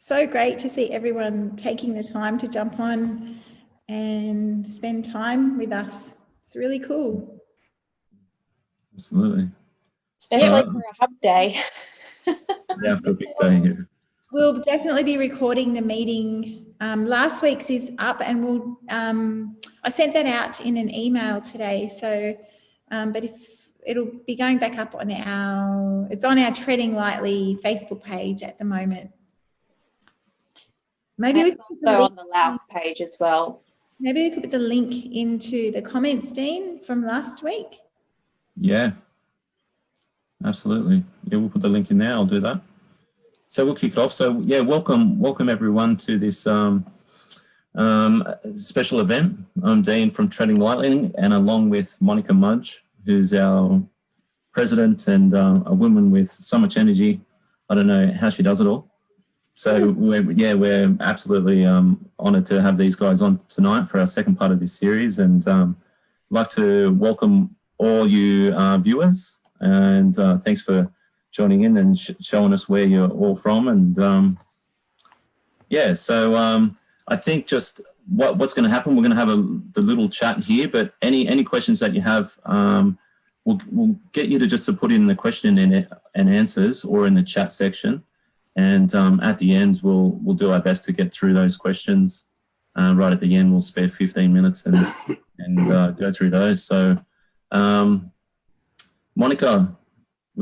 so great to see everyone taking the time to jump on and spend time with us. It's really cool. Absolutely. Especially for a hub day. Yeah, after a big day here. We'll definitely be recording the meeting. Last week's is up, and we'll. I sent that out in an email today. So, but if it'll be going back up on it's on our Treading Lightly Facebook page at the moment. Maybe we could also on the Lauk page as well. Maybe we could put the link into the comments, Dean, from last week. Yeah, absolutely. Yeah, we'll put the link in there. I'll do that. So we'll kick it off. So yeah, welcome everyone to this special event. I'm Dean from Treading Lightly, and along with Monica Mudge, who's our president and a woman with so much energy. I don't know how she does it all. So we're absolutely honoured to have these guys on tonight for our second part of this series, and I'd like to welcome all you viewers, and thanks for joining in and showing us where you're all from. And I think just what's going to happen, we're going to have the little chat here, but any questions that you have, we'll get you to put in the question and answers or in the chat section. And at the end, we'll do our best to get through those questions. Right at the end, we'll spare 15 minutes and go through those. So, Monica,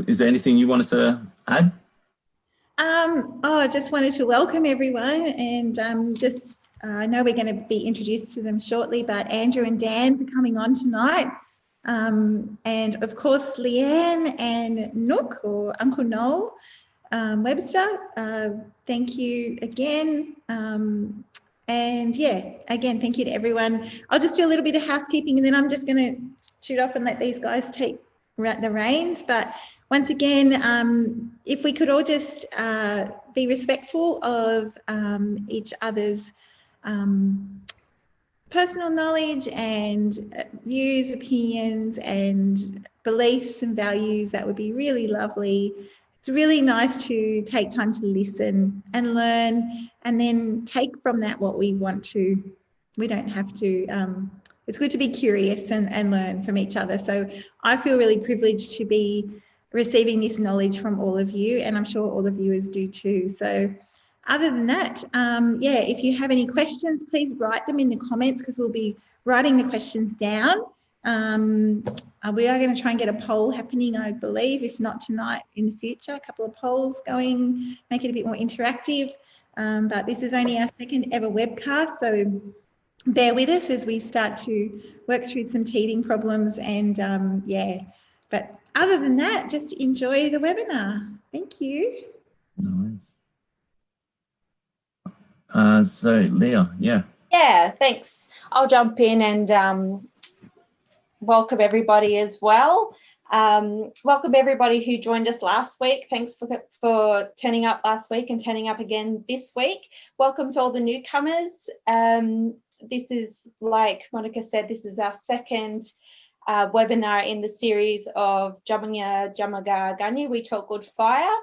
is there anything you wanted to add? I just wanted to welcome everyone, and I know we're going to be introduced to them shortly, but Andrew and Dan for coming on tonight. And of course, Leanne and Nook, or Uncle Noel Webster, thank you again. And yeah, again, thank you to everyone. I'll just do a little bit of housekeeping, and then I'm just going to shoot off and let these guys take the reins. But once again, if we could all just be respectful of each other's personal knowledge and views, opinions, and beliefs and values, that would be really lovely. It's really nice to take time to listen and learn, and then take from that what we want to. We don't have to. It's good to be curious and learn from each other. So I feel really privileged to be receiving this knowledge from all of you, and I'm sure all the viewers do too. So other than that, if you have any questions, please write them in the comments, because we'll be writing the questions down. We are going to try and get a poll happening, I believe, if not tonight, in the future, a couple of polls going, make it a bit more interactive. But this is only our second ever webcast, so bear with us as we start to work through some teething problems. And but other than that, just enjoy the webinar. Thank you. No worries. So Leah, yeah. Yeah, thanks. I'll jump in and welcome everybody as well. Welcome everybody who joined us last week. Thanks for turning up last week and turning up again this week. Welcome to all the newcomers. This is, like Monica said, this is our second webinar in the series of djamaga, ganji, we talk good fire.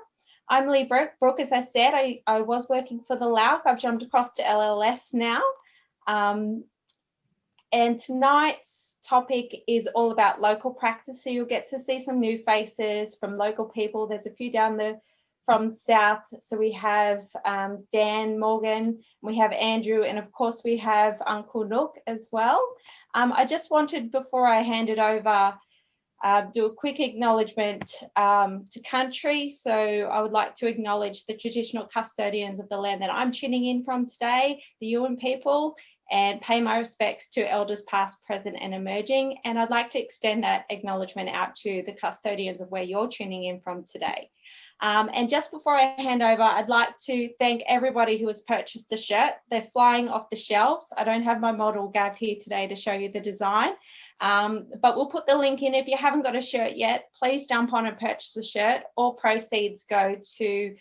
I'm Lee Brooke. As I said, I was working for the Lauk. I've jumped across to LLS now. And tonight's topic is all about local practice. So you'll get to see some new faces from local people. There's a few down from South. So we have Dan Morgan, we have Andrew, and of course we have Uncle Nook as well. I just wanted, before I hand it over, do a quick acknowledgement to country. So I would like to acknowledge the traditional custodians of the land that I'm tuning in from today, the Yuin people, and pay my respects to elders past, present and emerging. And I'd like to extend that acknowledgement out to the custodians of where you're tuning in from today. And just before I hand over, I'd like to thank everybody who has purchased the shirt. They're flying off the shelves. I don't have my model Gav here today to show you the design, but we'll put the link in. If you haven't got a shirt yet, please jump on and purchase the shirt. All proceeds go to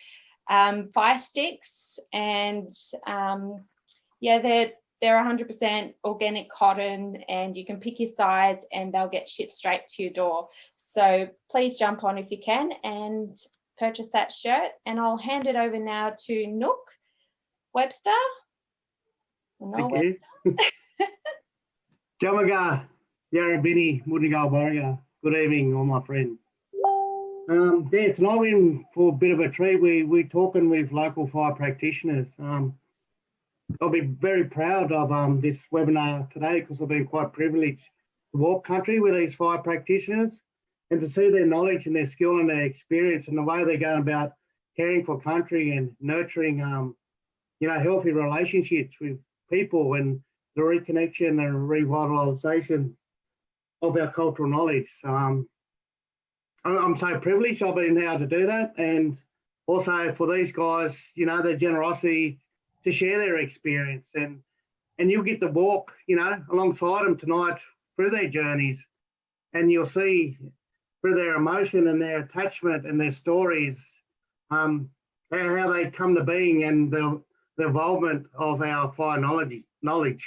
Fire Sticks, and they're 100% organic cotton, and you can pick your size and they'll get shipped straight to your door. So please jump on if you can and purchase that shirt. And I'll hand it over now to Nook Webster? No, Thank you. Djamaga, Yarrabini, Mudingal Warrior. Good evening, all my friends. Yeah, tonight we're in for a bit of a treat. We're talking with local fire practitioners. I'll be very proud of this webinar today because I've been quite privileged to walk country with these fire practitioners and to see their knowledge and their skill and their experience and the way they're going about caring for country and nurturing, healthy relationships with people and the reconnection and revitalisation of our cultural knowledge. I'm so privileged I've been able to do that, and also for these guys, their generosity to share their experience, and you'll get to walk, alongside them tonight through their journeys, and you'll see through their emotion and their attachment and their stories, how they come to being and the involvement of our fire knowledge.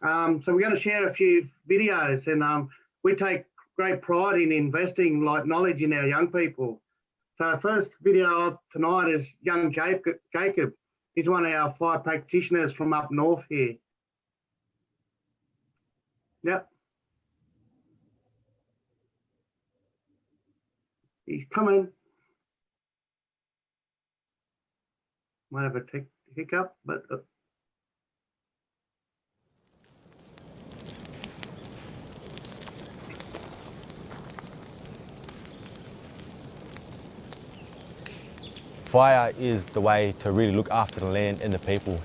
So we're going to share a few videos, and we take great pride in investing knowledge in our young people. So our first video tonight is young Jacob. He's one of our fire practitioners from up north here. Yep. He's coming. Might have a hiccup, but Fire is the way to really look after the land and the people.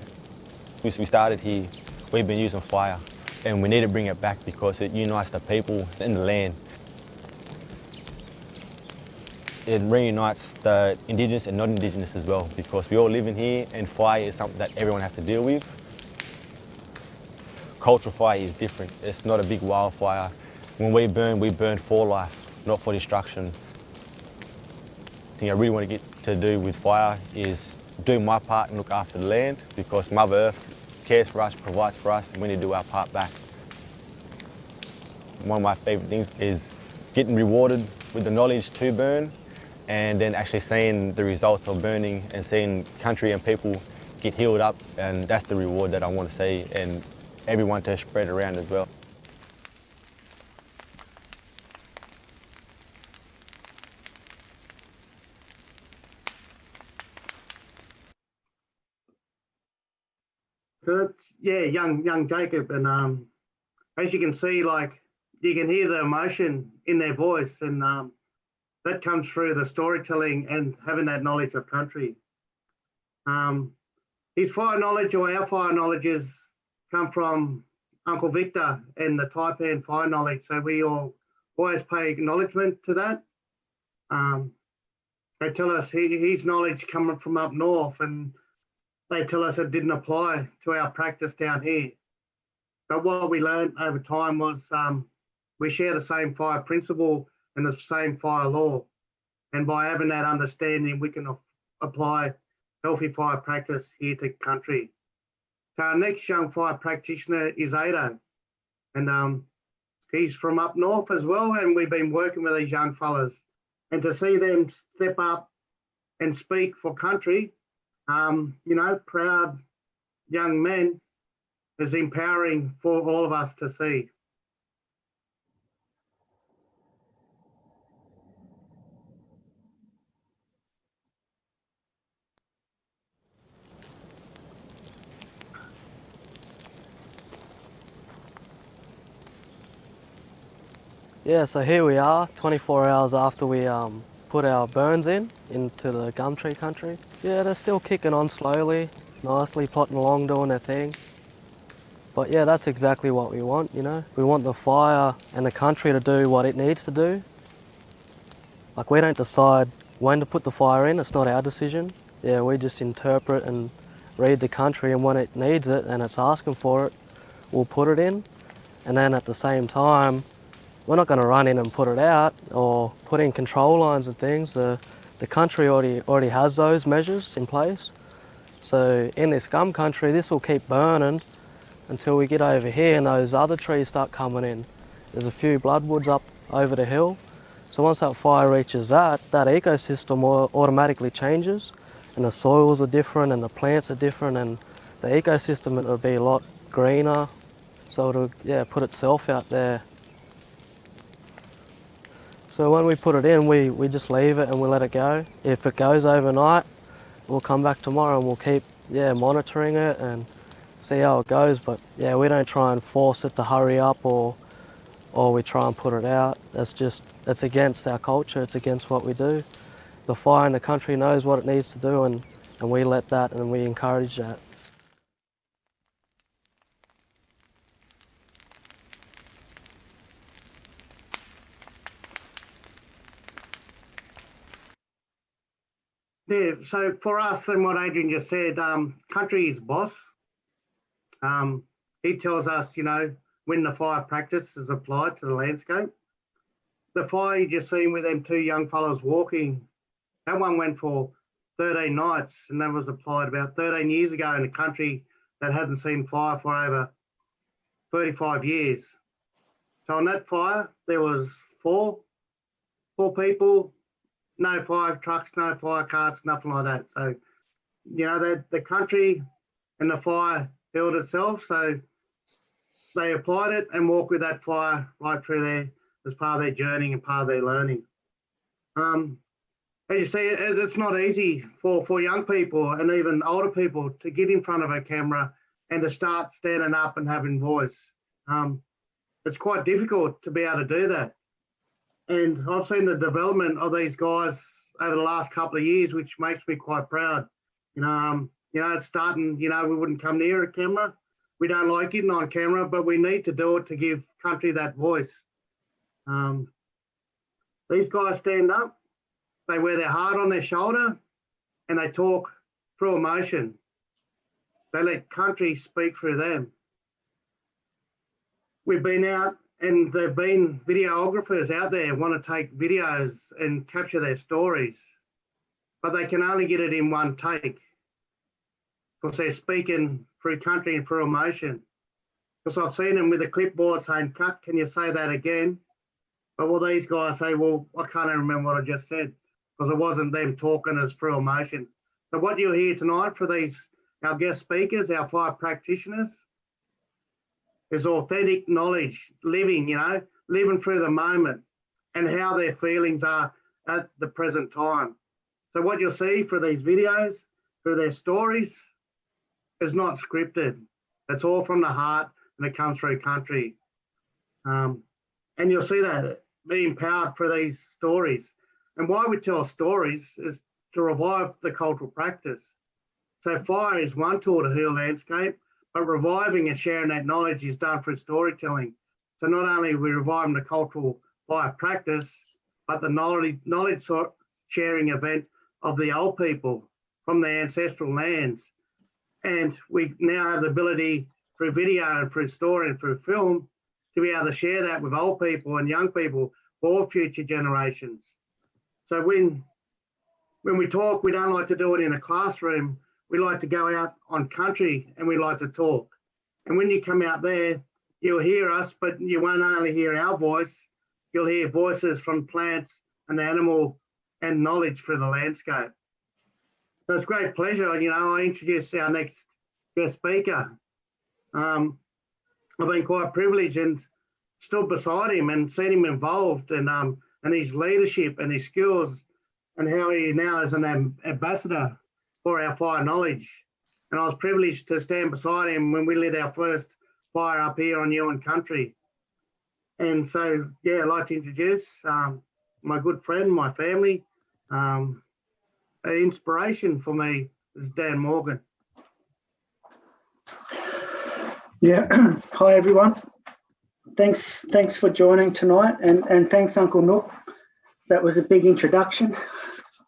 Since we started here, we've been using fire, and we need to bring it back because it unites the people and the land. It reunites the Indigenous and non-Indigenous as well, because we all live in here and fire is something that everyone has to deal with. Cultural fire is different. It's not a big wildfire. When we burn for life, not for destruction. The thing I really want to get to do with fire is do my part and look after the land, because Mother Earth cares for us, provides for us, and we need to do our part back. One of my favourite things is getting rewarded with the knowledge to burn, and then actually seeing the results of burning and seeing country and people get healed up, and that's the reward that I want to see, and everyone to spread around as well. So yeah, young Jacob, and as you can see, you can hear the emotion in their voice, and that comes through the storytelling and having that knowledge of country. His fire knowledge, or our fire knowledges, come from Uncle Victor and the Taipan fire knowledge, so we all always pay acknowledgement to that. They tell us his knowledge coming from up north, and they tell us it didn't apply to our practice down here. But what we learned over time was we share the same fire principle and the same fire law. And by having that understanding, we can apply healthy fire practice here to country. So our next young fire practitioner is Ada, and he's from up north as well, and we've been working with these young fellas. And to see them step up and speak for country, proud young men, is empowering for all of us to see. Yeah, so here we are, 24 hours after we put our burns into the gum tree country. Yeah, they're still kicking on slowly, nicely plodding along, doing their thing. But yeah, that's exactly what we want, We want the fire and the country to do what it needs to do. Like, we don't decide when to put the fire in, it's not our decision. Yeah, we just interpret and read the country, and when it needs it and it's asking for it, we'll put it in. And then at the same time, we're not going to run in and put it out or put in control lines and things. The country already has those measures in place. So in this gum country, this will keep burning until we get over here and those other trees start coming in. There's a few bloodwoods up over the hill. So once that fire reaches that ecosystem automatically changes, and the soils are different and the plants are different and the ecosystem it'll be a lot greener. So it'll put itself out there. So when we put it in, we just leave it and we let it go. If it goes overnight, we'll come back tomorrow and we'll keep monitoring it and see how it goes. But we don't try and force it to hurry up or we try and put it out. It's against our culture, it's against what we do. The fire in the country knows what it needs to do and we let that and we encourage that. Yeah, so for us and what Adrian just said, country is boss. He tells us, when the fire practice is applied to the landscape. The fire you just seen with them two young fellows walking, that one went for 13 nights and that was applied about 13 years ago in a country that hasn't seen fire for over 35 years. So on that fire, there was four people, no fire trucks, no fire carts, nothing like that. So, the country and the fire built itself. So they applied it and walked with that fire right through there as part of their journey and part of their learning. As you see, it's not easy for young people and even older people to get in front of a camera and to start standing up and having voice. It's quite difficult to be able to do that. And I've seen the development of these guys over the last couple of years, which makes me quite proud. It's starting, we wouldn't come near a camera. We don't like getting on camera, but we need to do it to give country that voice. These guys stand up, they wear their heart on their shoulder, and they talk through emotion. They let country speak through them. We've been out and there've been videographers out there want to take videos and capture their stories, but they can only get it in one take because they're speaking through country and through emotion. Because I've seen them with a clipboard saying, "Cut, can you say that again?" But well, these guys say, "Well, I can't even remember what I just said," because it wasn't them talking as through emotion. So what you'll hear tonight for our guest speakers, our fire practitioners, is authentic knowledge, living through the moment and how their feelings are at the present time. So what you'll see for these videos, through their stories, is not scripted. It's all from the heart and it comes through country. And you'll see that be empowered for these stories. And why we tell stories is to revive the cultural practice. So fire is one tool to heal landscape, but reviving and sharing that knowledge is done through storytelling. So not only are we reviving the cultural fire practice, but the knowledge sharing event of the old people from their ancestral lands. And we now have the ability through video and through story and through film to be able to share that with old people and young people for future generations. So when we talk, we don't like to do it in a classroom. We like to go out on country and we like to talk. And when you come out there, you'll hear us, but you won't only hear our voice, you'll hear voices from plants and animal and knowledge through the landscape. So it's a great pleasure. I introduce our next guest speaker. I've been quite privileged and stood beside him and seen him involved and his leadership and his skills and how he now is an ambassador for our fire knowledge. And I was privileged to stand beside him when we lit our first fire up here on Yuin Country. And so, I'd like to introduce my good friend, my family. An inspiration for me is Dan Morgan. Yeah, hi everyone. Thanks for joining tonight, and thanks Uncle Nook. That was a big introduction.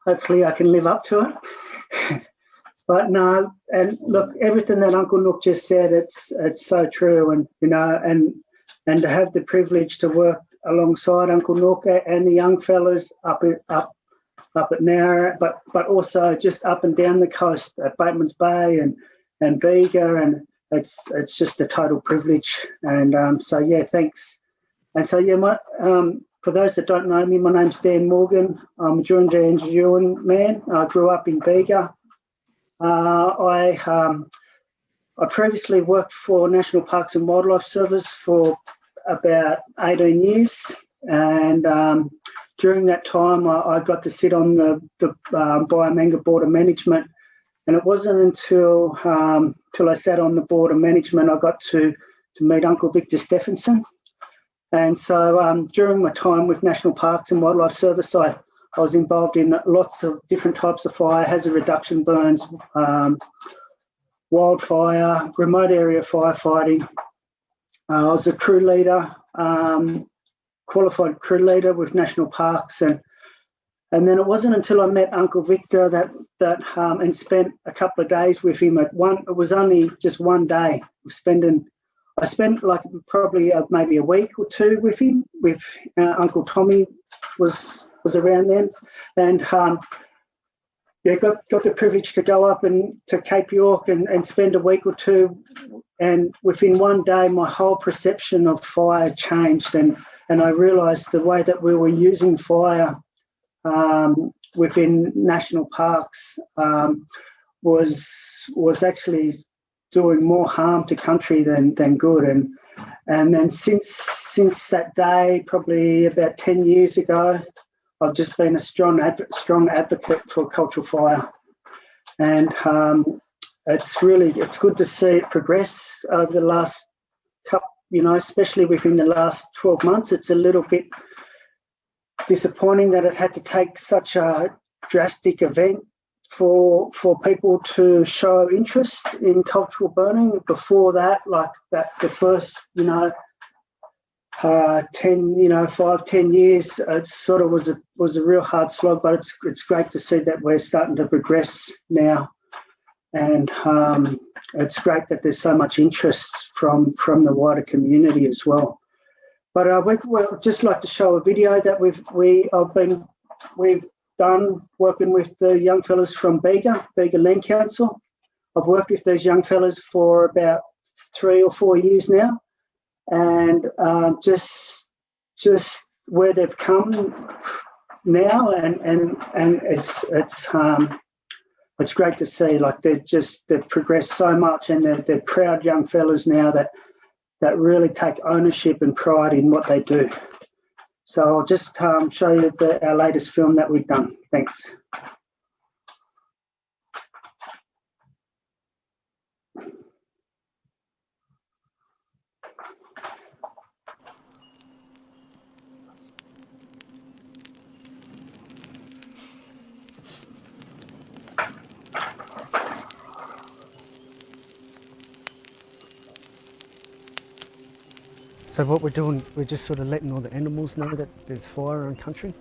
Hopefully I can live up to it. But no, and look, everything that Uncle Nook just said, it's so true, and and to have the privilege to work alongside Uncle Nook and the young fellas up at Nowra, but also just up and down the coast at Bateman's Bay and Bega, and it's just a total privilege. And so thanks. And so for those that don't know me, my name's Dan Morgan. I'm a Yuin man. I grew up in Bega, I previously worked for National Parks and Wildlife Service for about 18 years, and during that time I got to sit on the Djamaga Board of Management, and it wasn't until I sat on the Board of Management I got to meet Uncle Victor Stephenson. And so during my time with National Parks and Wildlife Service, I was involved in lots of different types of fire, hazard reduction burns, wildfire, remote area firefighting. I was a crew leader, qualified crew leader with National Parks, and then it wasn't until I met Uncle Victor that and spent a couple of days with him. It was only just one day of spending. I spent like probably maybe a week or two with him. With Uncle Tommy was around then, and got the privilege to go up and to Cape York and spend a week or two. And within one day, my whole perception of fire changed, and I realised the way that we were using fire within national parks was actually doing more harm to country than good. And then since that day, probably about 10 years ago, I've just been a strong advocate for cultural fire, and it's good to see it progress over the last couple, especially within the last 12 months. It's a little bit disappointing that it had to take such a drastic event for people to show interest in cultural burning. Before that, the first 5-10 years, it sort of was a real hard slog, but it's great to see that we're starting to progress now, and it's great that there's so much interest from the wider community as well. But we'd just like to show a video that we've done working with the young fellas from Bega Land Council. I've worked with those young fellas for about 3 or 4 years now, and just where they've come now, and it's great to see. Like they've progressed so much, and they're proud young fellas now that really take ownership and pride in what they do. So I'll just show you our latest film that we've done. Thanks. So what we're doing, we're just sort of letting all the animals know that there's fire in country.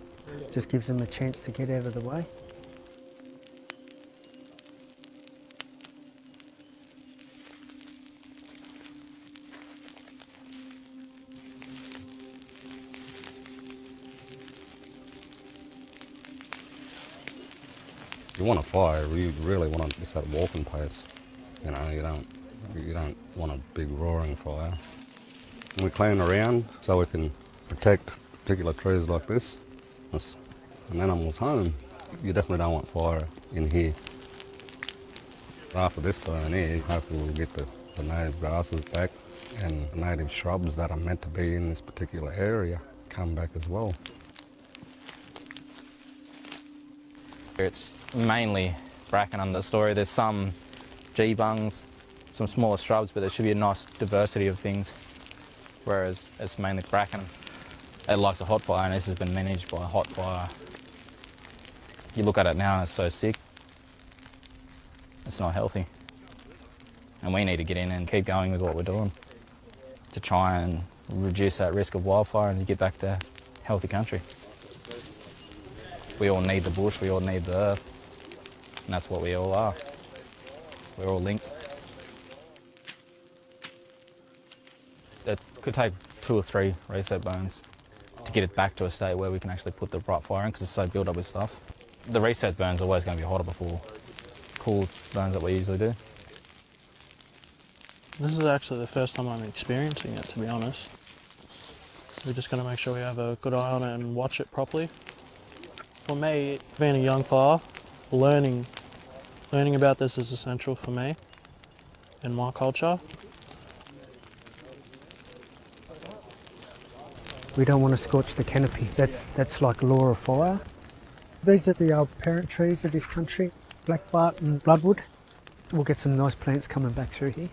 Just gives them a chance to get out of the way. You want a fire, you really want to just have a walking pace. You don't want a big roaring fire. We clean around so we can protect particular trees like this. It's an animal's home. You definitely don't want fire in here. After this burn here, hopefully we'll get the native grasses back, and the native shrubs that are meant to be in this particular area come back as well. It's mainly bracken understory. There's some djamanj, some smaller shrubs, but there should be a nice diversity of things, whereas it's mainly bracken. It likes a hot fire, and this has been managed by a hot fire. You look at it now, it's so sick. It's not healthy. And we need to get in and keep going with what we're doing to try and reduce that risk of wildfire and get back to healthy country. We all need the bush, we all need the earth, and that's what we all are. We're all linked. It could take 2 or 3 reset burns to get it back to a state where we can actually put the right fire in, because it's so built up with stuff. The reset burn's always going to be hotter before cool burns that we usually do. This is actually the first time I'm experiencing it, to be honest. We're just going to make sure we have a good eye on it and watch it properly. For me, being a young fire, learning Learning about this is essential for me and my culture. We don't want to scorch the canopy. That's like law of fire. These are the old parent trees of this country, blackbark and bloodwood. We'll get some nice plants coming back through here.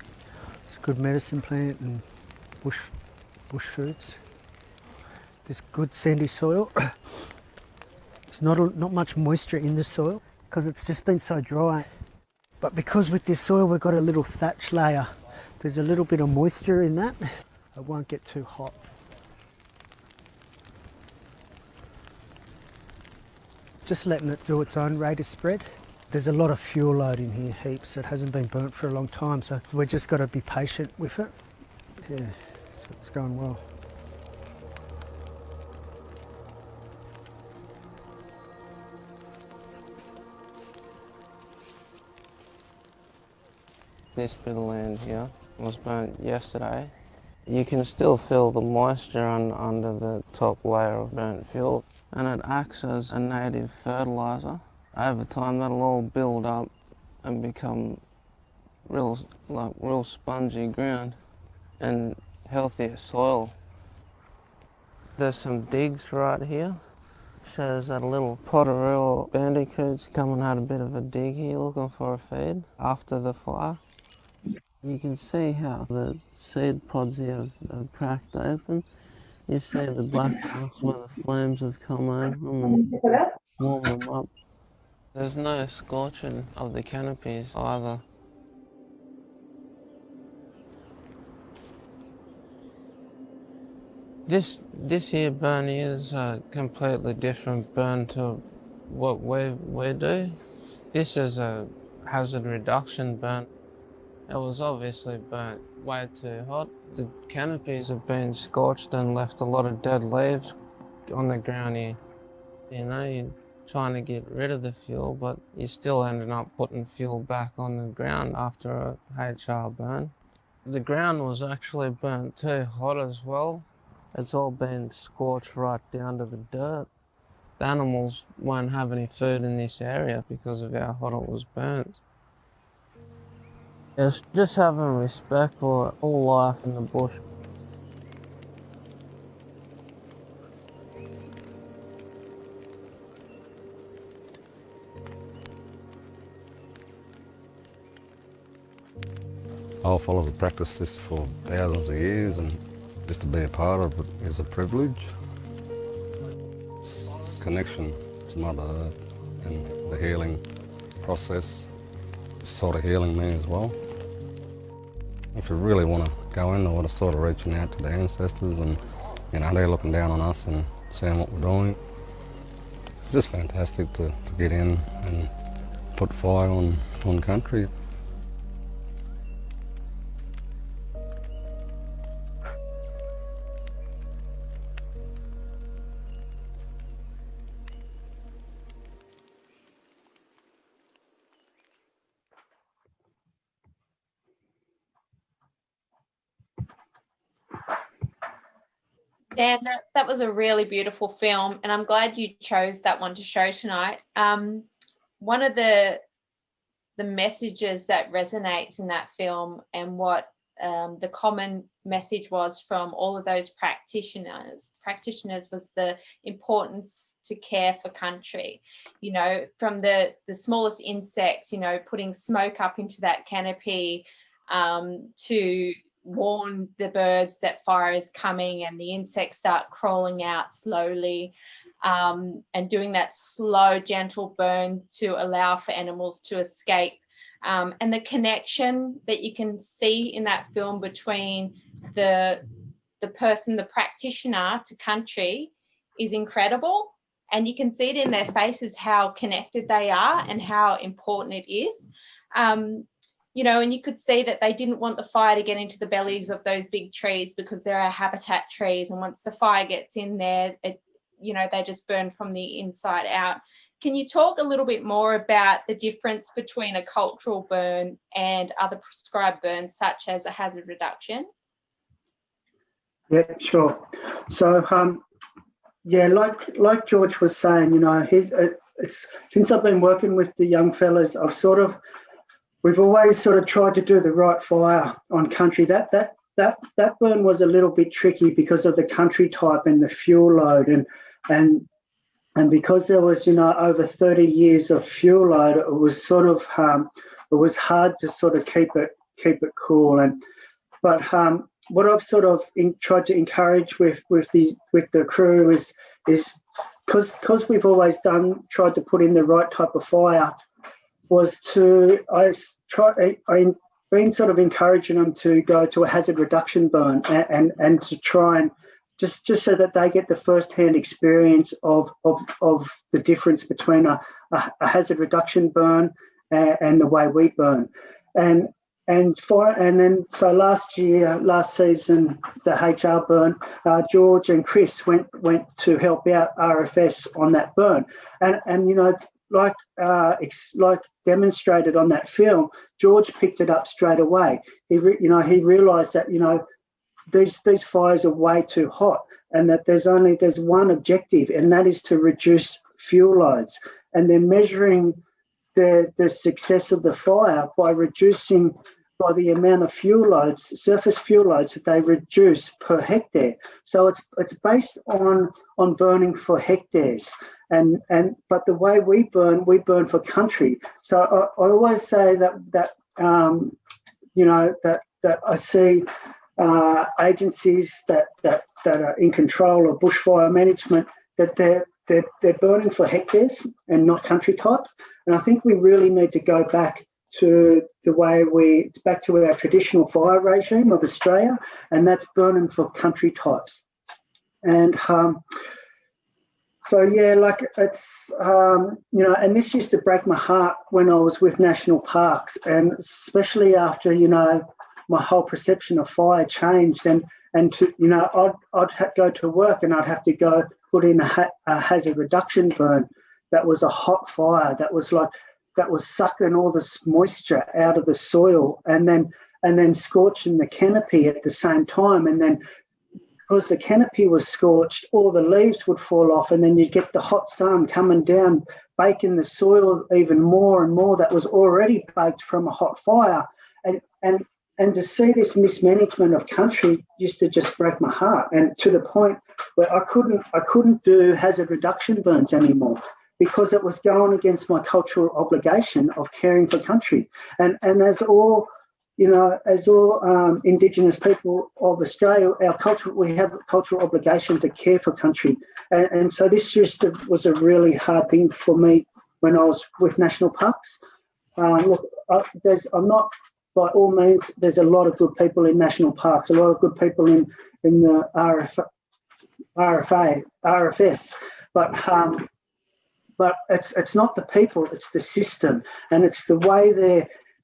It's a good medicine plant and bush fruits. This good sandy soil. There's not much moisture in the soil because it's just been so dry. But because with this soil we've got a little thatch layer, there's a little bit of moisture in that. It won't get too hot. Just letting it do its own rate of spread. There's a lot of fuel load in here, heaps. It hasn't been burnt for a long time, so we've just got to be patient with it. Yeah, so it's going well. This bit of land here was burnt yesterday. You can still feel the moisture under the top layer of burnt fuel, and it acts as a native fertiliser. Over time that'll all build up and become real spongy ground and healthier soil. There's some digs right here. Shows that a little potterel bandicoot's come and had a bit of a dig here looking for a feed after the fire. You can see how the seed pods here have cracked open. You see the black marks where the flames have come over them and warmed them up. There's no scorching of the canopies either. This here burn is a completely different burn to what we do. This is a hazard reduction burn. It was obviously burnt way too hot. The canopies have been scorched and left a lot of dead leaves on the ground here. You know, you're trying to get rid of the fuel, but you're still ending up putting fuel back on the ground after a HR burn. The ground was actually burnt too hot as well. It's all been scorched right down to the dirt. The animals won't have any food in this area because of how hot it was burnt. It's just having respect for all life in the bush. Our followers have practiced this for thousands of years, and just to be a part of it is a privilege. Connection to Mother Earth and the healing process is sort of healing me as well. If you really want to go into it, it's sort of reaching out to the ancestors, and you know, they're looking down on us and seeing what we're doing. It's just fantastic to get in and put fire on country. Dan, that was a really beautiful film, and I'm glad you chose that one to show tonight. One of the messages that resonates in that film, and what the common message was from all of those practitioners was the importance to care for country. You know, from the smallest insects, you know, putting smoke up into that canopy to warn the birds that fire is coming, and the insects start crawling out slowly, and doing that slow, gentle burn to allow for animals to escape. And the connection that you can see in that film between the person, the practitioner to country, is incredible. And you can see it in their faces how connected they are and how important it is. You know, and you could see that they didn't want the fire to get into the bellies of those big trees because there are habitat trees. And once the fire gets in there, you know, they just burn from the inside out. Can you talk a little bit more about the difference between a cultural burn and other prescribed burns, such as a hazard reduction? Yeah, sure. So, yeah, like George was saying, you know, it's since I've been working with the young fellas, we've always sort of tried to do the right fire on country. That burn was a little bit tricky because of the country type and the fuel load, and because there was, over 30 years of fuel load, it was sort of it was hard to sort of keep it cool. But what I've sort of tried to encourage with the crew is because we've always tried to put in the right type of fire, was I've been sort of encouraging them to go to a hazard reduction burn and to try and just so that they get the first-hand experience of the difference between a hazard reduction burn and the way we burn. So last season, the HR burn, George and Chris went to help out RFS on that burn, and like demonstrated on that film, George picked it up straight away. He realised that these fires are way too hot, and that there's one objective, and that is to reduce fuel loads, and they're measuring the success of the fire by the amount of fuel loads, surface fuel loads that they reduce per hectare. So it's based on burning for hectares, but the way we burn for country. So I always say that I see agencies that are in control of bushfire management, that they're burning for hectares and not country types. And I think we really need to go back to back to our traditional fire regime of Australia, and that's burning for country types. And it's and this used to break my heart when I was with national parks, and especially after my whole perception of fire changed, and I'd go to work and I'd have to go put in a hazard reduction burn that was a hot fire that was sucking all this moisture out of the soil, and then scorching the canopy at the same time. And then because the canopy was scorched, all the leaves would fall off, and then you'd get the hot sun coming down, baking the soil even more and more that was already baked from a hot fire. And to see this mismanagement of country used to just break my heart, and to the point where I couldn't do hazard reduction burns anymore, because it was going against my cultural obligation of caring for country. And as all Indigenous people of Australia, we have a cultural obligation to care for country. And so this just was a really hard thing for me when I was with national parks. By all means, there's a lot of good people in national parks, a lot of good people in the RFS, but it's not the people, it's the system, and it's the way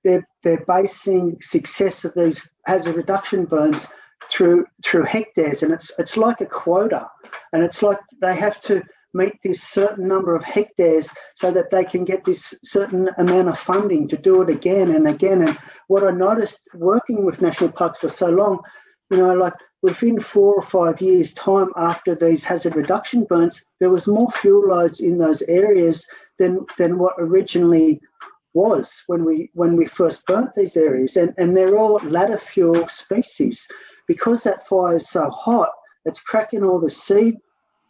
they're basing success of these hazard reduction burns through hectares, and it's like a quota, and it's like they have to meet this certain number of hectares so that they can get this certain amount of funding to do it again and again. And what I noticed working with national parks for so long, within 4 or 5 years' time after these hazard reduction burns, there was more fuel loads in those areas than what originally was when we first burnt these areas. And they're all ladder fuel species. Because that fire is so hot, it's cracking all the seed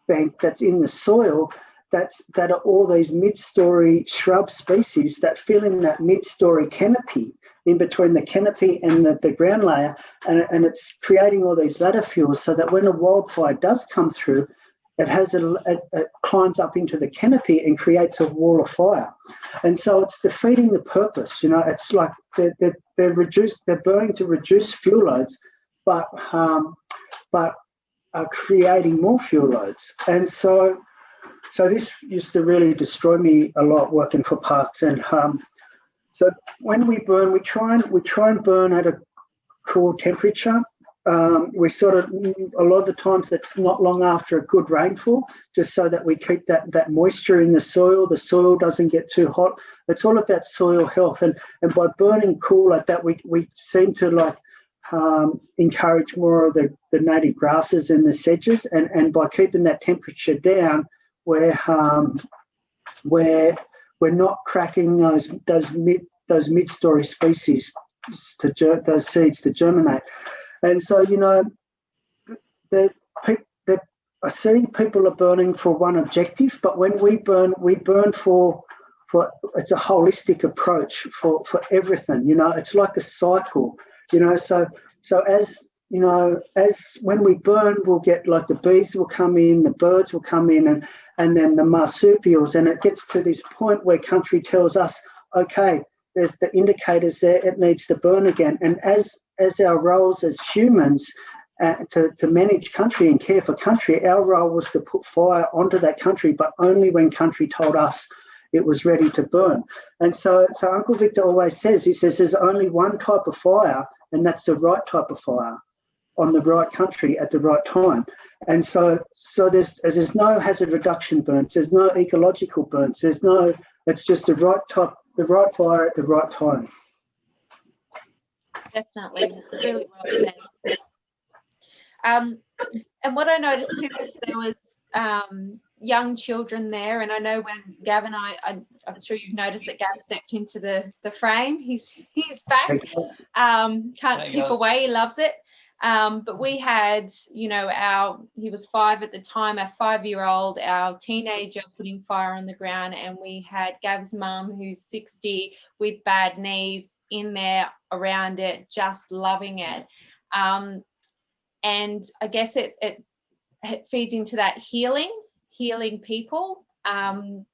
bank that's in the soil, that are all these mid-story shrub species that fill in that mid-story canopy, in between the canopy and the ground layer, and it's creating all these ladder fuels, so that when a wildfire does come through, it climbs up into the canopy and creates a wall of fire. And so it's defeating the purpose. It's like they're burning to reduce fuel loads, but are creating more fuel loads. And so this used to really destroy me a lot working for parks. And so when we burn, we try and burn at a cool temperature. We a lot of the times it's not long after a good rainfall, just so that we keep that moisture in the soil doesn't get too hot. It's all about soil health, and by burning cool like that, we seem to encourage more of the native grasses and the sedges, and by keeping that temperature down, we're where we're not cracking those mid-story species those seeds to germinate. And so, you know, I see people are burning for one objective, but when we burn for it's a holistic approach for everything. You know, it's like a cycle. You know, so as you know, as when we burn, we'll get like the bees will come in, the birds will come in, and then the marsupials, and it gets to this point where country tells us, okay, there's the indicators there, it needs to burn again. And as our roles as humans to manage country and care for country, our role was to put fire onto that country, but only when country told us it was ready to burn. And so Uncle Victor always says, he says there's only one type of fire, and that's the right type of fire on the right country at the right time. And so there's no hazard reduction burns, there's no ecological burns, it's just the right type, the right fire at the right time. Definitely, really well said. And what I noticed too is there was young children there, and I know when Gav and I'm sure you've noticed that Gav stepped into the frame. He's back. Can't keep away. He loves it. But we had, you know, he was 5 at the time, our 5-year-old, our teenager putting fire on the ground, and we had Gav's mum, who's 60 with bad knees, in there around it, just loving it. And I guess it feeds into that healing people, and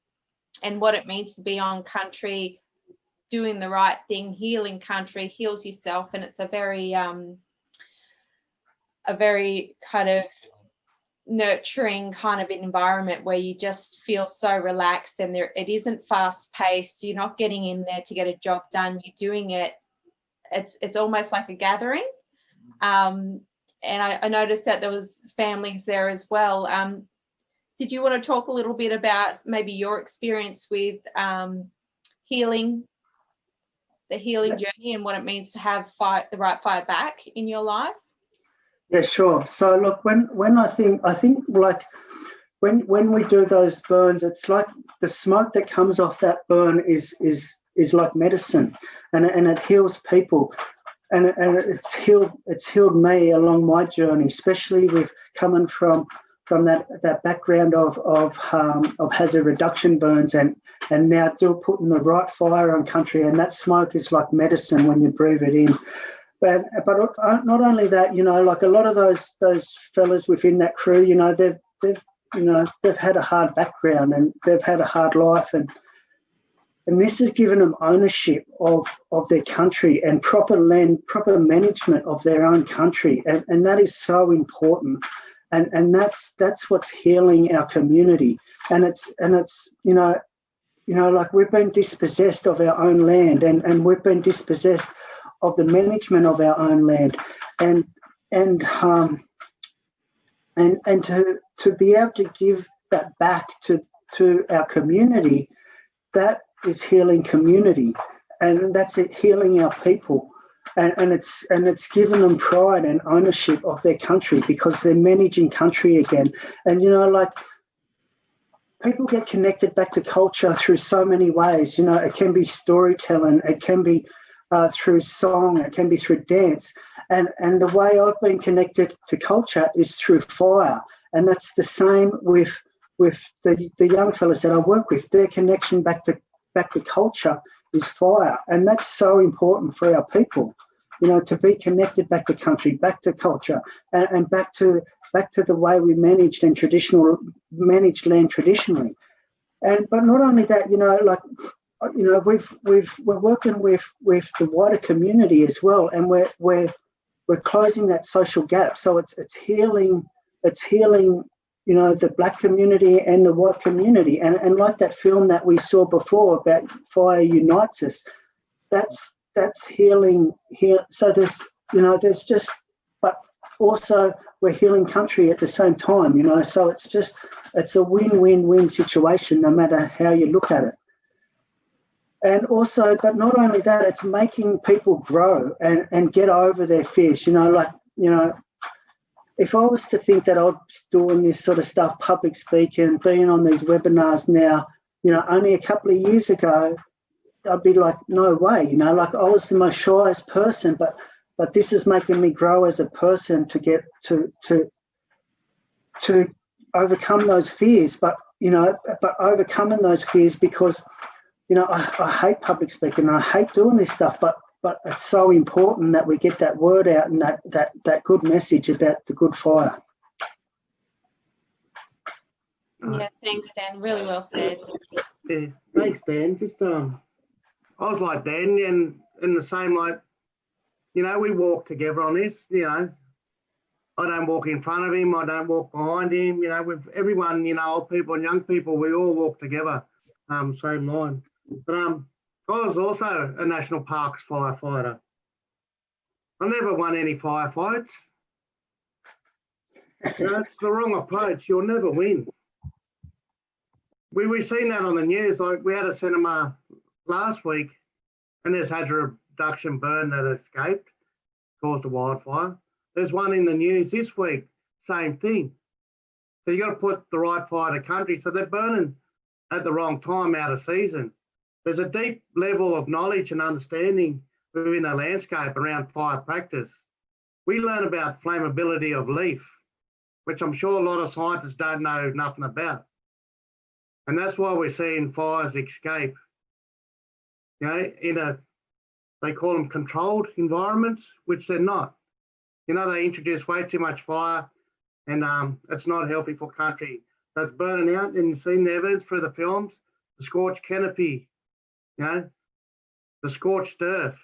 what it means to be on country, doing the right thing. Healing country heals yourself, and it's a very kind of nurturing kind of environment where you just feel so relaxed, and it isn't fast paced. You're not getting in there to get a job done. You're doing it. It's almost like a gathering. And I noticed that there was families there as well. Did you want to talk a little bit about maybe your experience with the healing journey and what it means to have the right fire back in your life? Yeah, sure. So look, when I think like when we do those burns, it's like the smoke that comes off that burn is like medicine, and it heals people. And it's healed me along my journey, especially with coming from that background of hazard reduction burns, and now still putting the right fire on country, and that smoke is like medicine when you breathe it in. But not only that, you know, like a lot of those fellas within that crew, you know, they've had a hard background and they've had a hard life, and this has given them ownership of their country and proper management of their own country, and that is so important, and that's what's healing our community, and it's you know like we've been dispossessed of our own land, and we've been dispossessed of the management of our own land, and to be able to give that back to our community, that is healing community, and that's it, healing our people, and it's given them pride and ownership of their country because they're managing country again. And you know, like people get connected back to culture through so many ways. You know, it can be storytelling, it can be through song, it can be through dance, and the way I've been connected to culture is through fire, and that's the same with the young fellas that I work with. Their connection back to culture is fire, and that's so important for our people, you know, to be connected back to country, back to culture, and back to the way we managed land traditionally. But not only that, you know, like, you know, we're working with the wider community as well, and we're closing that social gap. So it's healing, you know, the black community and the white community, and like that film that we saw before about Fire Unites Us, that's healing here. So there's just, but also we're healing country at the same time, you know. So it's a win-win-win situation no matter how you look at it. And also, but not only that, it's making people grow and get over their fears, you know, like, you know, if I was to think that I was doing this sort of stuff, public speaking, being on these webinars now, you know, only a couple of years ago, I'd be like, no way, you know, like I was the most shyest person, but this is making me grow as a person to get to overcome those fears. But, you know, but overcoming those fears because, you know, I hate public speaking and I hate doing this stuff, but it's so important that we get that word out and that good message about the good fire. Yeah, thanks, Dan. Really well said. Yeah, thanks, Dan. Just I was like Dan, and in the same, like, you know, we walk together on this. You know, I don't walk in front of him. I don't walk behind him. You know, with everyone, you know, old people and young people, we all walk together, same line. But I was also a national parks firefighter. I never won any firefights. You know, it's the wrong approach. You'll never win. We've seen that on the news. Like, we had a cinema last week, and there's had a reduction burn that escaped, caused a wildfire. There's one in the news this week, same thing. So you got to put the right fire to country. So they're burning at the wrong time, out of season. There's a deep level of knowledge and understanding within the landscape around fire practice. We learn about flammability of leaf, which I'm sure a lot of scientists don't know nothing about. And that's why we're seeing fires escape, you know, they call them controlled environments, which they're not. You know, they introduce way too much fire, and it's not healthy for country. So it's burning out, and you've seen the evidence through the films, the scorched canopy, you know, the scorched earth,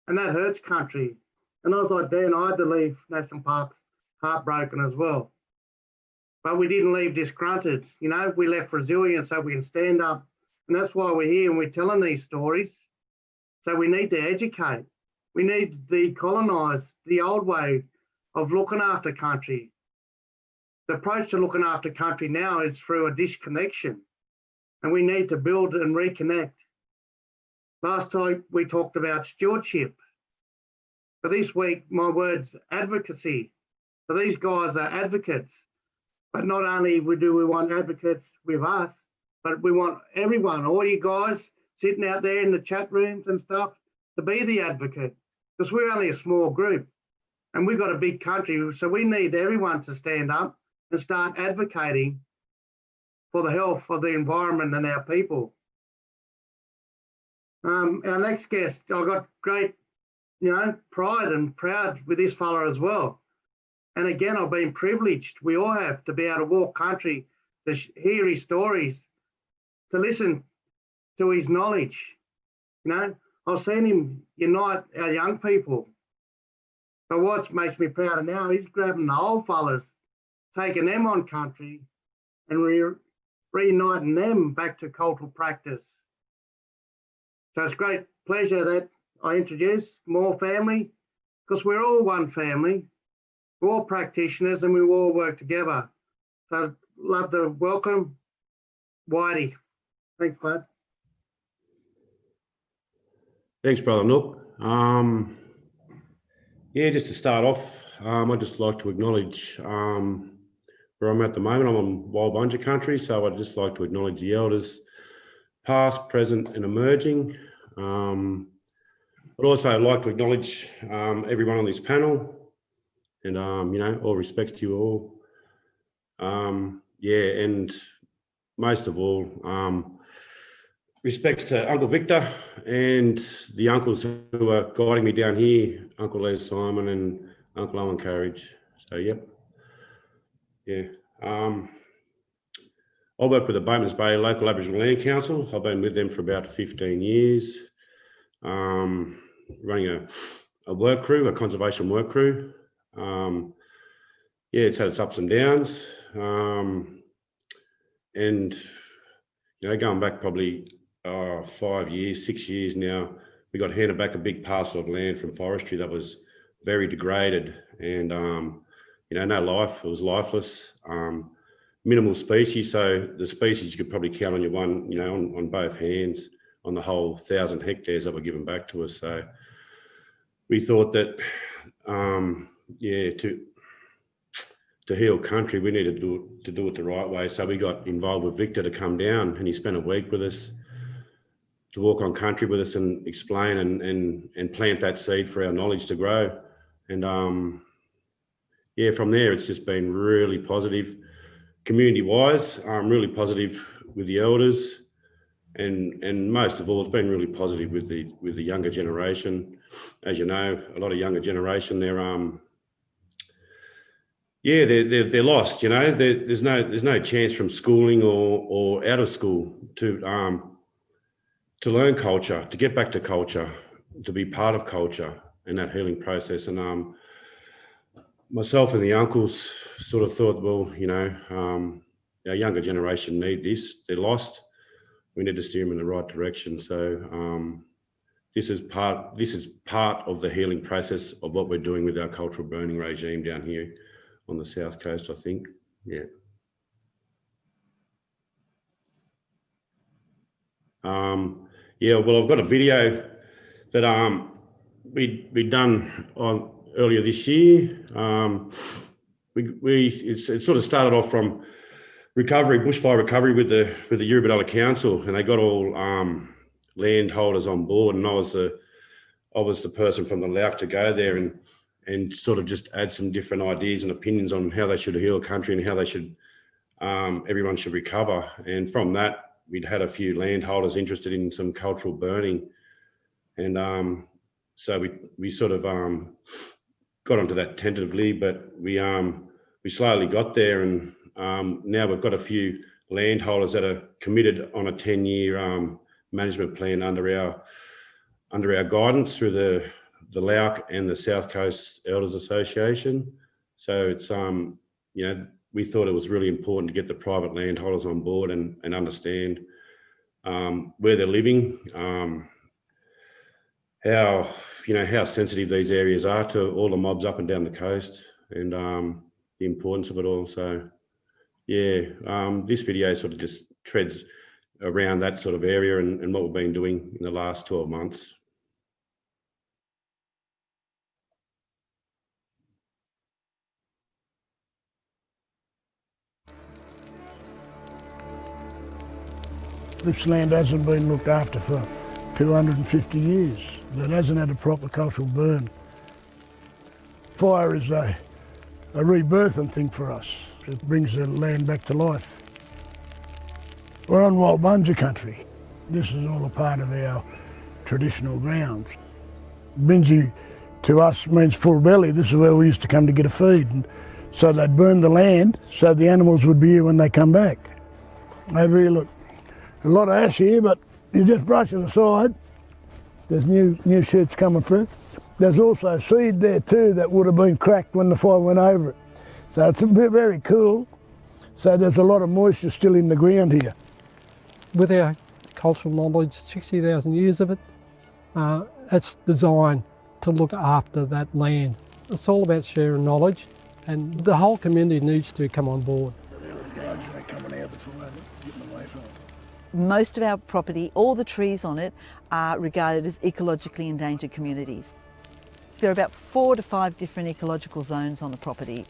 and that hurts country. And I was like, Dan, I had to leave national parks heartbroken as well. But we didn't leave disgruntled, you know, we left resilient so we can stand up. And that's why we're here and we're telling these stories. So we need to educate. We need to decolonise the old way of looking after country. The approach to looking after country now is through a disconnection, and we need to build and reconnect. Last time we talked about stewardship. But this week, my word's advocacy. So these guys are advocates. But not only do we want advocates with us, but we want everyone, all you guys sitting out there in the chat rooms and stuff, to be the advocate, because we're only a small group and we've got a big country. So we need everyone to stand up and start advocating for the health of the environment and our people. Our next guest, I've got great, you know, pride and proud with this fella as well. And again, I've been privileged. We all have to be able to walk country, to hear his stories, to listen to his knowledge. You know, I've seen him unite our young people. But what makes me prouder now, he's grabbing the old fellas, taking them on country and reuniting them back to cultural practice. So it's a great pleasure that I introduce More Family, because we're all one family. We're all practitioners and we all work together. So I'd love to welcome Whitey. Thanks, bud. Thanks, Brother Nook. Yeah, just to start off, I'd just like to acknowledge where I'm at the moment. I'm on Walbunja country, so I'd just like to acknowledge the elders, past, present and emerging. I'd also like to acknowledge everyone on this panel. And, you know, all respects to you all. Yeah, and most of all, respects to Uncle Victor and the uncles who are guiding me down here, Uncle Les Simon and Uncle Owen Courage. So, yep. Yeah. I work with the Boatman's Bay Local Aboriginal Land Council. I've been with them for about 15 years, running a work crew, a conservation work crew. Yeah, it's had its ups and downs, and you know, going back probably 5 years, 6 years now, we got handed back a big parcel of land from forestry that was very degraded, and you know, no life. It was lifeless, minimal species. So the species you could probably count on your one, you know, on both hands on the whole 1,000 hectares that were given back to us. So we thought that, yeah, to heal country, we needed to do it the right way. So we got involved with Victor to come down, and he spent a week with us to walk on country with us and explain and plant that seed for our knowledge to grow. And yeah, from there, it's just been really positive. Community-wise, really positive with the elders, and most of all, it's been really positive with the younger generation. As you know, a lot of younger generation, they're lost. You know, there's no chance from schooling or out of school to learn culture, to get back to culture, to be part of culture in that healing process. And myself and the uncles sort of thought, well, you know, our younger generation need this. They're lost. We need to steer them in the right direction. So this is part of the healing process of what we're doing with our cultural burning regime down here on the south coast, I think. Yeah. Yeah, well, I've got a video that we done on earlier this year. It sort of started off from bushfire recovery with the Eurobodalla Council, and they got all landholders on board, and I was the person from the Lauk to go there and sort of just add some different ideas and opinions on how they should heal a country and how they should everyone should recover. And from that, we'd had a few landholders interested in some cultural burning, and so we sort of got onto that tentatively, but we slowly got there, and now we've got a few landholders that are committed on a 10-year management plan under our guidance through the Lauk and the South Coast Elders Association. So it's you know, we thought it was really important to get the private landholders on board and understand where they're living, how sensitive these areas are to all the mobs up and down the coast, and the importance of it all. So yeah, this video sort of just treads around that sort of area and what we've been doing in the last 12 months. This land hasn't been looked after for 250 years. It hasn't had a proper cultural burn. Fire is a rebirthing thing for us. It brings the land back to life. We're on Yuin Country. This is all a part of our traditional grounds. Binji to us means full belly. This is where we used to come to get a feed. And so they'd burn the land so the animals would be here when they come back. Over here, look, a lot of ash here, but you just brush it aside. There's new shoots coming through. There's also seed there too that would have been cracked when the fire went over it. So it's very cool. So there's a lot of moisture still in the ground here. With our cultural knowledge, 60,000 years of it, it's designed to look after that land. It's all about sharing knowledge, and the whole community needs to come on board. Most of our property, all the trees on it, are regarded as ecologically endangered communities. There are about 4 to 5 different ecological zones on the property.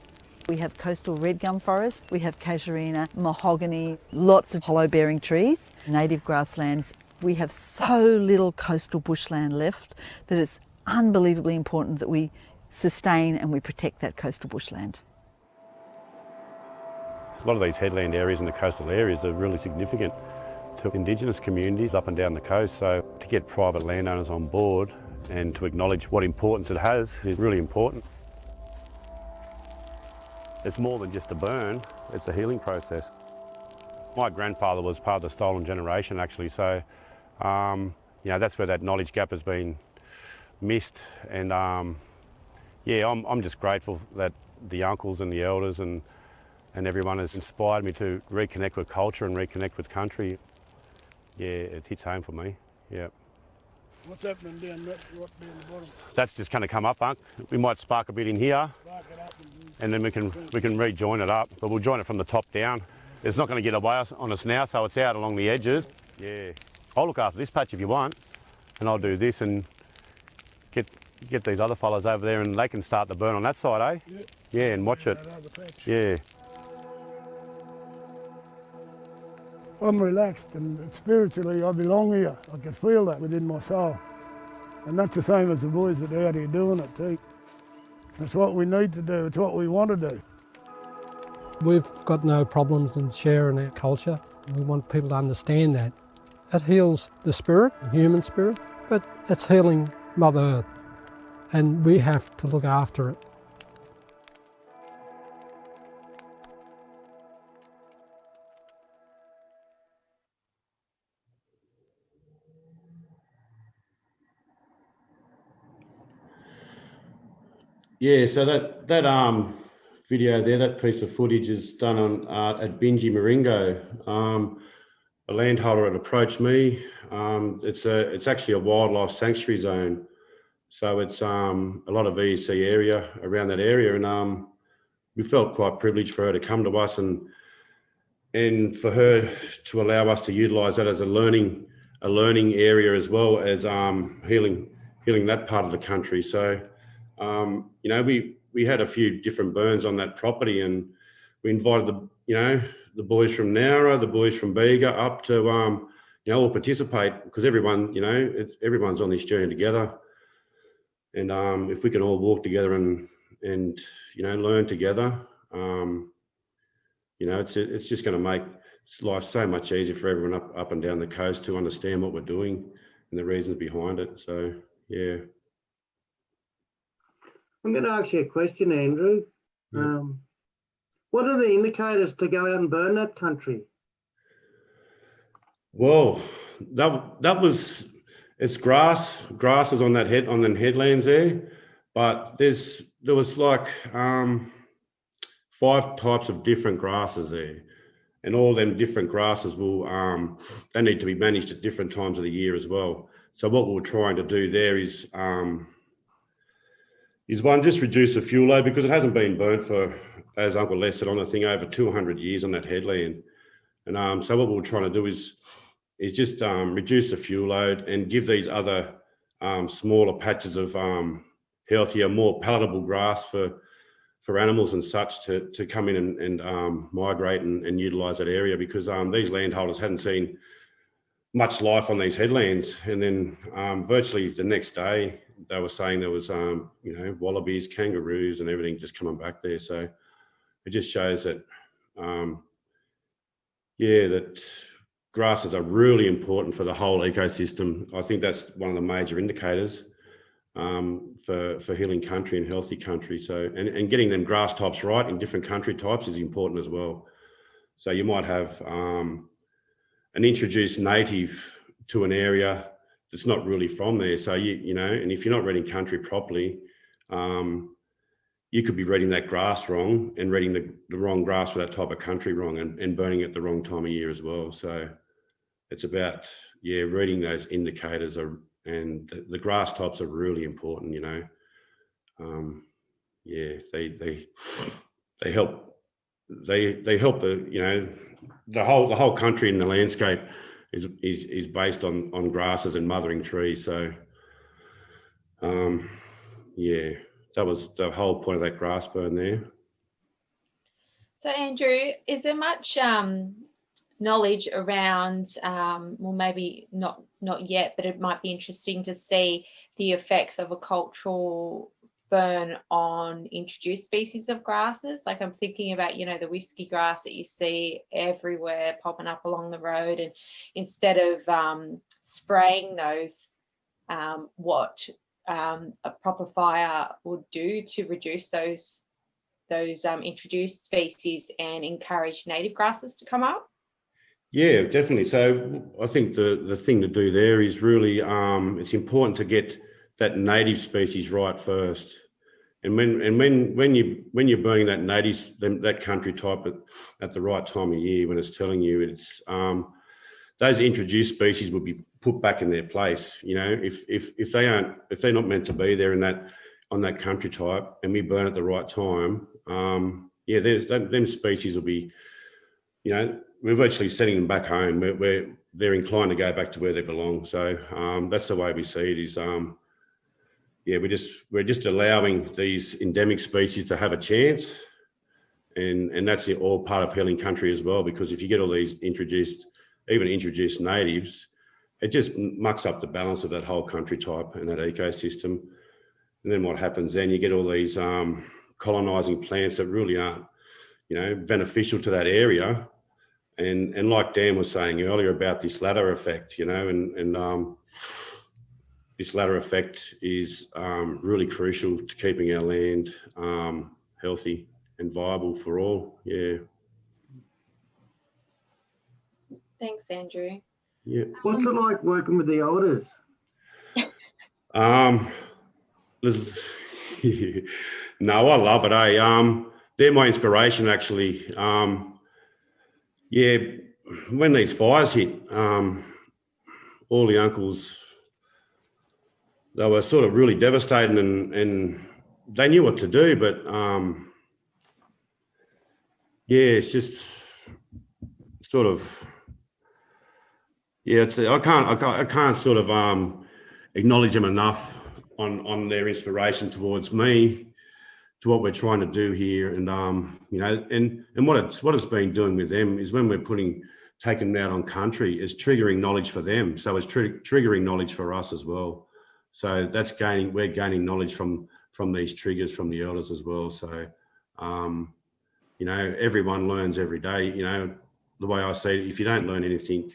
We have coastal red gum forest, we have casuarina, mahogany, lots of hollow-bearing trees, native grasslands. We have so little coastal bushland left that it's unbelievably important that we sustain and we protect that coastal bushland. A lot of these headland areas and the coastal areas are really significant to Indigenous communities up and down the coast. So to get private landowners on board and to acknowledge what importance it has is really important. It's more than just a burn, it's a healing process. My grandfather was part of the stolen generation actually, so you know, that's where that knowledge gap has been missed. And yeah, I'm just grateful that the uncles and the elders and everyone has inspired me to reconnect with culture and reconnect with country. Yeah, it hits home for me, yeah. What's happening down that, right down the bottom? That's just going to come up, Unc. We might spark a bit in here, and then we can rejoin it up, but we'll join it from the top down. It's not going to get away on us now, so it's out along the edges. Yeah, I'll look after this patch if you want, and I'll do this and get these other fellas over there, and they can start the burn on that side, eh? Yeah. Yeah, and watch it. Yeah. I'm relaxed and spiritually I belong here. I can feel that within my soul. And that's the same as the boys that are out here doing it too. It's what we need to do, it's what we want to do. We've got no problems in sharing our culture. We want people to understand that. It heals the spirit, the human spirit, but it's healing Mother Earth, and we have to look after it. Yeah, so that video there, that piece of footage is done on at Binji Maringo. A landholder had approached me. It's actually a wildlife sanctuary zone, so it's a lot of EEC area around that area, and we felt quite privileged for her to come to us and for her to allow us to utilise that as a learning area as well as healing that part of the country. So. You know, we had a few different burns on that property, and we invited the boys from Nowra, the boys from Bega up to all participate, because everyone, everyone's on this journey together, and if we can all walk together and learn together, it's just going to make life so much easier for everyone up and down the coast to understand what we're doing and the reasons behind it. So yeah. I'm going to ask you a question, Andrew. Yeah. What are the indicators to go out and burn that country? Well, it's grass. Grass is on them headlands there, but there was like 5 types of different grasses there, and all them different grasses will they need to be managed at different times of the year as well. So what we're trying to do there is one, just reduce the fuel load, because it hasn't been burnt for, as Uncle Les said, on the thing, over 200 years on that headland. And so what we're trying to do is just reduce the fuel load and give these other smaller patches of healthier, more palatable grass for animals and such to come in and migrate and utilise that area, because these landholders hadn't seen much life on these headlands. And then virtually the next day, they were saying there was, wallabies, kangaroos and everything just coming back there. So it just shows that, that grasses are really important for the whole ecosystem. I think that's one of the major indicators for healing country and healthy country. So, and getting them grass types right in different country types is important as well. So you might have an introduced native to an area that's not really from there. So and if you're not reading country properly, you could be reading that grass wrong and reading the wrong grass for that type of country wrong, and burning it the wrong time of year as well. So it's about reading those indicators and the grass types are really important. They help. They help the whole country and the landscape is based on grasses and mothering trees. So that was the whole point of that grass burn there. So Andrew, is there much knowledge around, well, maybe not yet, but it might be interesting to see the effects of a cultural burn on introduced species of grasses? Like I'm thinking about, the whiskey grass that you see everywhere popping up along the road, and instead of spraying those, what a proper fire would do to reduce those introduced species and encourage native grasses to come up? Yeah, definitely. So I think the thing to do there is really it's important to get that native species right first. And when you're burning that that country type at the right time of year, when it's telling you it's those introduced species will be put back in their place. If they're not meant to be there on that country type, and we burn at the right time, them species will be, we're virtually sending them back home where they're inclined to go back to where they belong. So that's the way we see it, is yeah, we're just allowing these endemic species to have a chance, and that's all part of Healing Country as well. Because if you get all these introduced natives, it just mucks up the balance of that whole country type and that ecosystem. And then what happens then? You get all these colonizing plants that really aren't, beneficial to that area. And like Dan was saying earlier about this ladder effect, and this ladder effect is really crucial to keeping our land healthy and viable for all. Yeah. Thanks, Andrew. Yeah. What's it like working with the elders? No, I love it. They're my inspiration, actually. Yeah, when these fires hit, all the uncles, they were sort of really devastated, and they knew what to do, but yeah, it's just sort of, yeah, I can't sort of acknowledge them enough on their inspiration towards me, to what we're trying to do here. And and what it's been doing with them is, when we're taking them out on country, is triggering knowledge for them. So it's triggering knowledge for us as well. So we're gaining knowledge from these triggers from the elders as well. So everyone learns every day. The way I see it, if you don't learn anything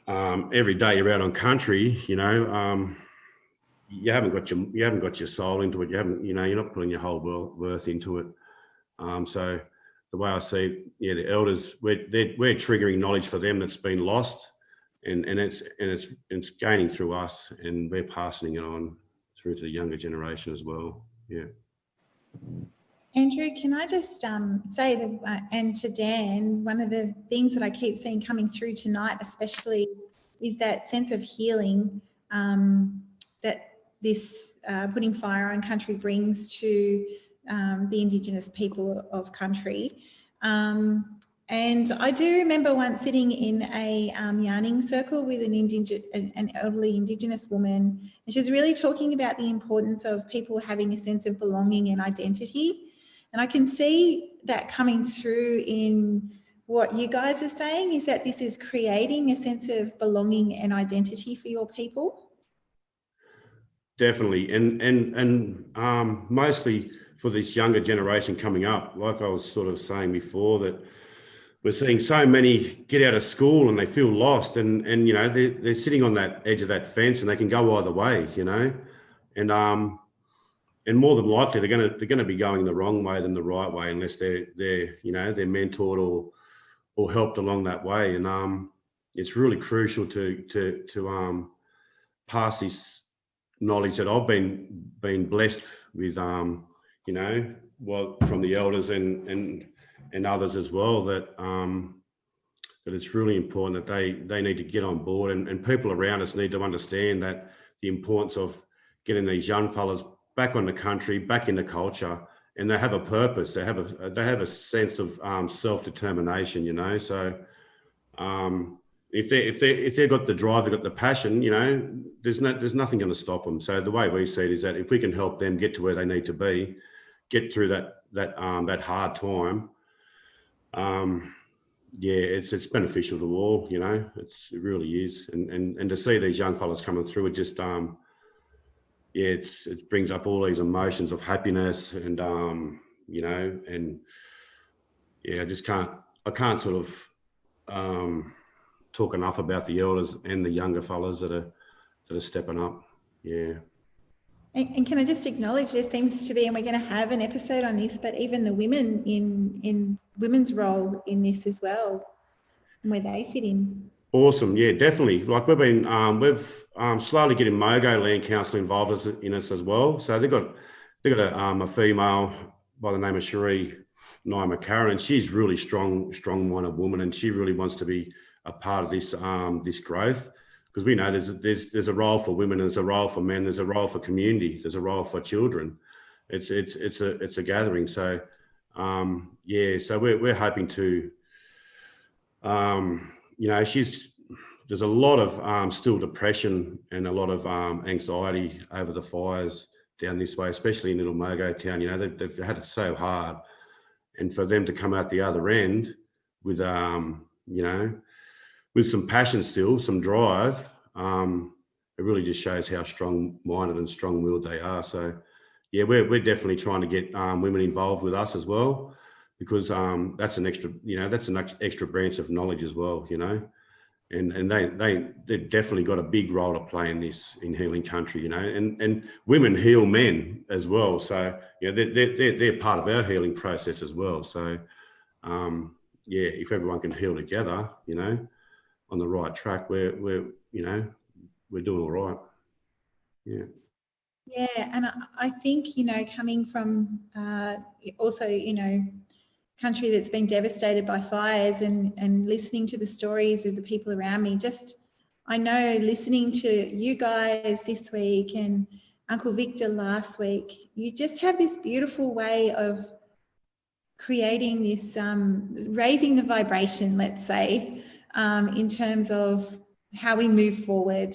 every day you're out on country, you haven't got your soul into it. You're not putting your whole worth into it. So the way I see it, yeah, the elders, we're triggering knowledge for them that's been lost, and it's gaining through us, and we're passing it on through to the younger generation as well. Yeah. Andrew, can I just say that, and to Dan, one of the things that I keep seeing coming through tonight, especially, is that sense of healing that this putting fire on country brings to the Indigenous people of country. And I do remember once sitting in a yarning circle with an elderly Indigenous woman, and she was really talking about the importance of people having a sense of belonging and identity. And I can see that coming through in what you guys are saying, is that this is creating a sense of belonging and identity for your people. Definitely, and mostly for this younger generation coming up. Like I was sort of saying before, that we're seeing so many get out of school and they feel lost, and they're sitting on that edge of that fence, and they can go either way, and more than likely they're gonna be going the wrong way than the right way, unless they're mentored or helped along that way. And it's really crucial to pass this knowledge that I've been blessed with, from the elders and others as well, that it's really important that they need to get on board, and people around us need to understand that the importance of getting these young fellas back on the country, back into culture, and they have a purpose. They have a sense of self-determination, So if they've got the drive, they've got the passion, there's nothing going to stop them. So the way we see it is that if we can help them get to where they need to be, get through that hard time, it's beneficial to all, it really is. And to see these young fellas coming through, it just it brings up all these emotions of happiness, and I can't sort of talk enough about the elders and the younger fellas that are stepping up. Yeah. And can I just acknowledge, there seems to be, and we're going to have an episode on this, but even the women in women's role in this as well, and where they fit in. Awesome. Yeah, definitely. Like we've slowly getting Mogo Land Council involved in us as well. So they've got a female by the name of Cherie Nye-McCarran, and she's really strong-minded woman, and she really wants to be a part of this growth, because we know there's a role for women, there's a role for men, there's a role for community, there's a role for children. It's a gathering. So so we're hoping to she's there's a lot of still depression and a lot of anxiety over the fires down this way, especially in Little Mogo Town. You know, they've had it so hard, and for them to come out the other end with you know, with some passion still, some drive, it really just shows how strong-minded and strong-willed they are. So, yeah, we're definitely trying to get women involved with us as well, because that's an extra, you know, that's an extra branch of knowledge as well, you know, and they've definitely got a big role to play in this, in healing country, you know, and women heal men as well. So, you know, they're part of our healing process as well. So, yeah, if everyone can heal together, you know, on the right track, we're you know, we're doing all right. Yeah. Yeah, and I think, you know, coming from also, you know, country that's been devastated by fires, and listening to the stories of the people around me, just, I know listening to you guys this week and Uncle Victor last week, you just have this beautiful way of creating this, raising the vibration, let's say, in terms of how we move forward,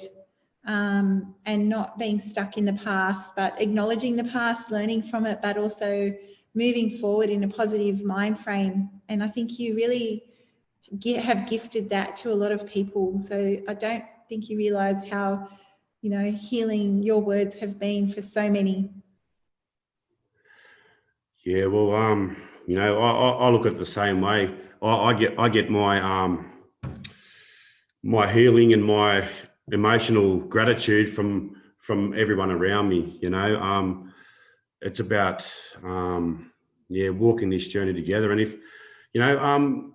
and not being stuck in the past, but acknowledging the past, learning from it, but also moving forward in a positive mind frame. And I think you really have gifted that to a lot of people. So I don't think you realise how, you know, healing your words have been for so many. Yeah, well, you know, I look at it the same way. I get my my healing and my emotional gratitude from everyone around me. You know, it's about yeah, walking this journey together. And if, you know,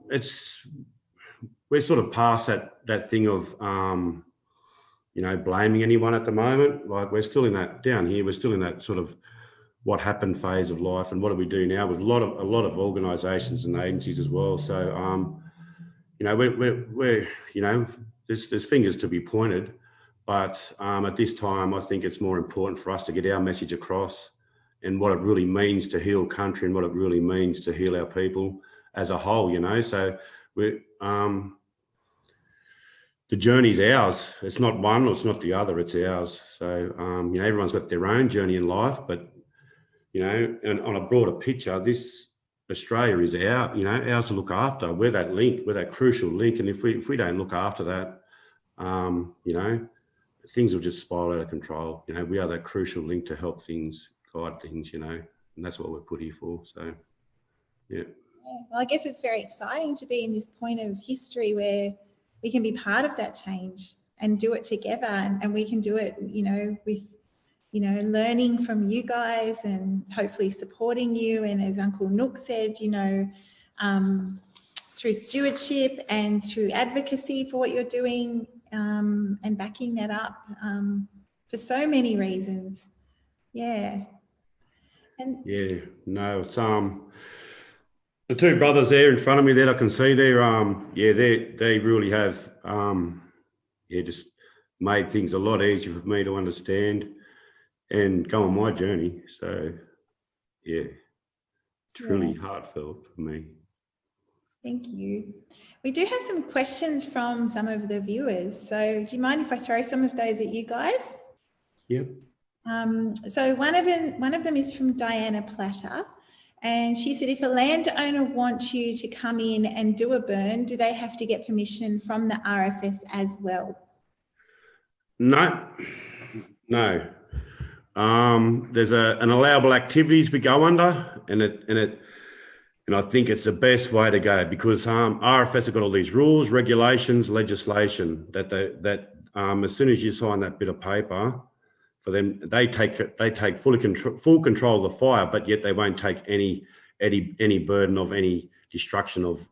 we're sort of past that thing of you know, blaming anyone at the moment. Like, we're still in that, down here, we're still in that sort of what happened phase of life, and what do we do now, with a lot of organisations and agencies as well. So you know, we're you know, there's fingers to be pointed, but at this time, I think it's more important for us to get our message across, and what it really means to heal country, and what it really means to heal our people as a whole. You know, so we're the journey's ours. It's not one, or it's not the other, it's ours. So you know, everyone's got their own journey in life, but you know, and on a broader picture, this Australia is ours to look after. We're that link, we're that crucial link, and if we don't look after that, you know, things will just spiral out of control. You know, we are that crucial link to help things, guide things, you know, and that's what we're put here for. So, yeah. Yeah, well, I guess it's very exciting to be in this point of history where we can be part of that change and do it together, and we can do it, you know, with, you know, learning from you guys and hopefully supporting you. And as Uncle Nook said, you know, through stewardship and through advocacy for what you're doing, and backing that up for so many reasons. Yeah. And yeah, no, it's the two brothers there in front of me that I can see there, yeah, they really have yeah, just made things a lot easier for me to understand and go on my journey. So yeah, it's really heartfelt for me. thank you. We do have some questions from some of the viewers. So do you mind if I throw some of those at you guys? Yep. So one of them is from Diana Platter, and she said, if a landowner wants you to come in and do a burn, do they have to get permission from the RFS as well? No. There's an allowable activities we go under, and I think it's the best way to go, because RFS have got all these rules, regulations, legislation that as soon as you sign that bit of paper, for them, they take full control of the fire, but yet they won't take any burden of any destruction of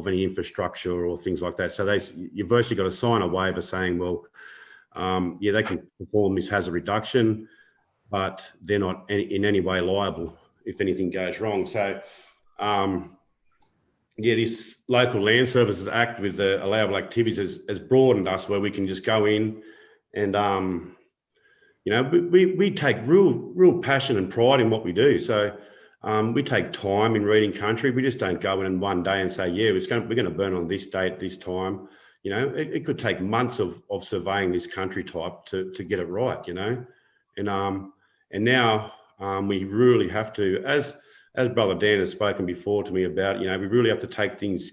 any infrastructure or things like that. So you've virtually got to sign a waiver saying, well, yeah, they can perform this hazard reduction, but they're not in any way liable if anything goes wrong. So, yeah, this Local Land Services Act with the allowable activities has broadened us, where we can just go in and, you know, we take real passion and pride in what we do. So we take time in reading country. We just don't go in one day and say, yeah, we're going to burn on this date, this time. you know, it could take months of surveying this country type to get it right, you know. And now we really have to, as Brother Dan has spoken before to me about, you know, we really have to take things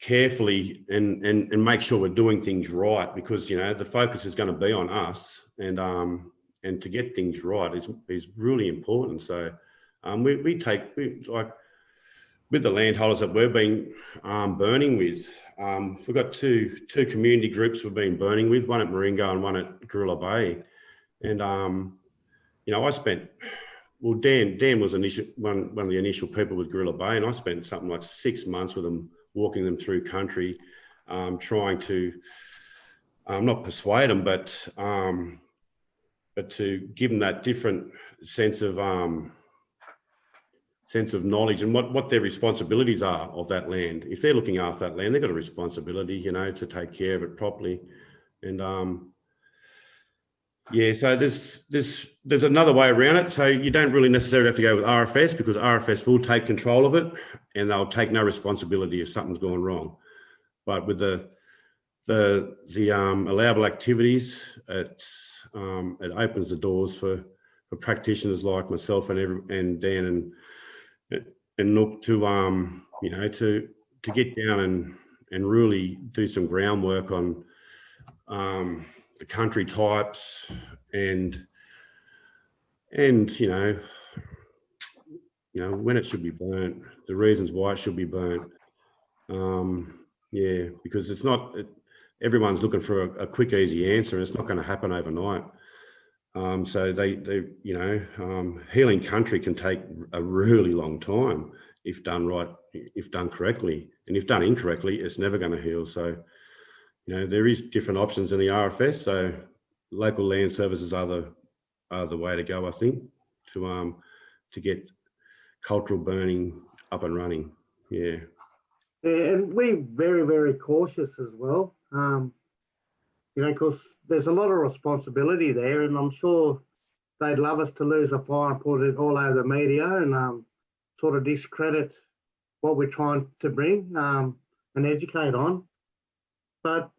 carefully and make sure we're doing things right, because, you know, the focus is going to be on us, and to get things right is really important. So we like with the landholders that we've been burning with, we've got two community groups we've been burning with, one at Maringo and one at Gorilla Bay. And, you know, Dan was one of the initial people with Gorilla Bay, and I spent something like 6 months with them, walking them through country, trying to not persuade them, but to give them that different sense of knowledge and what their responsibilities are of that land. If they're looking after that land, they've got a responsibility, you know, to take care of it properly. And yeah, so there's another way around it. So you don't really necessarily have to go with RFS, because RFS will take control of it and they'll take no responsibility if something's gone wrong. But with the allowable activities, it opens the doors for practitioners like myself and Dan and look to you know, to get down and really do some groundwork on the country types and you know when it should be burnt, the reasons why it should be burnt. Yeah, because it's not, everyone's looking for a quick, easy answer, and it's not going to happen overnight. So they you know, healing country can take a really long time if done right, if done correctly, and if done incorrectly, it's never going to heal. So, you know, there is different options in the RFS. So local land services are the way to go, I think, to get cultural burning up and running. Yeah. And we're very, very cautious as well. You know, because there's a lot of responsibility there, and I'm sure they'd love us to lose a fire and put it all over the media and sort of discredit what we're trying to bring and educate on. But,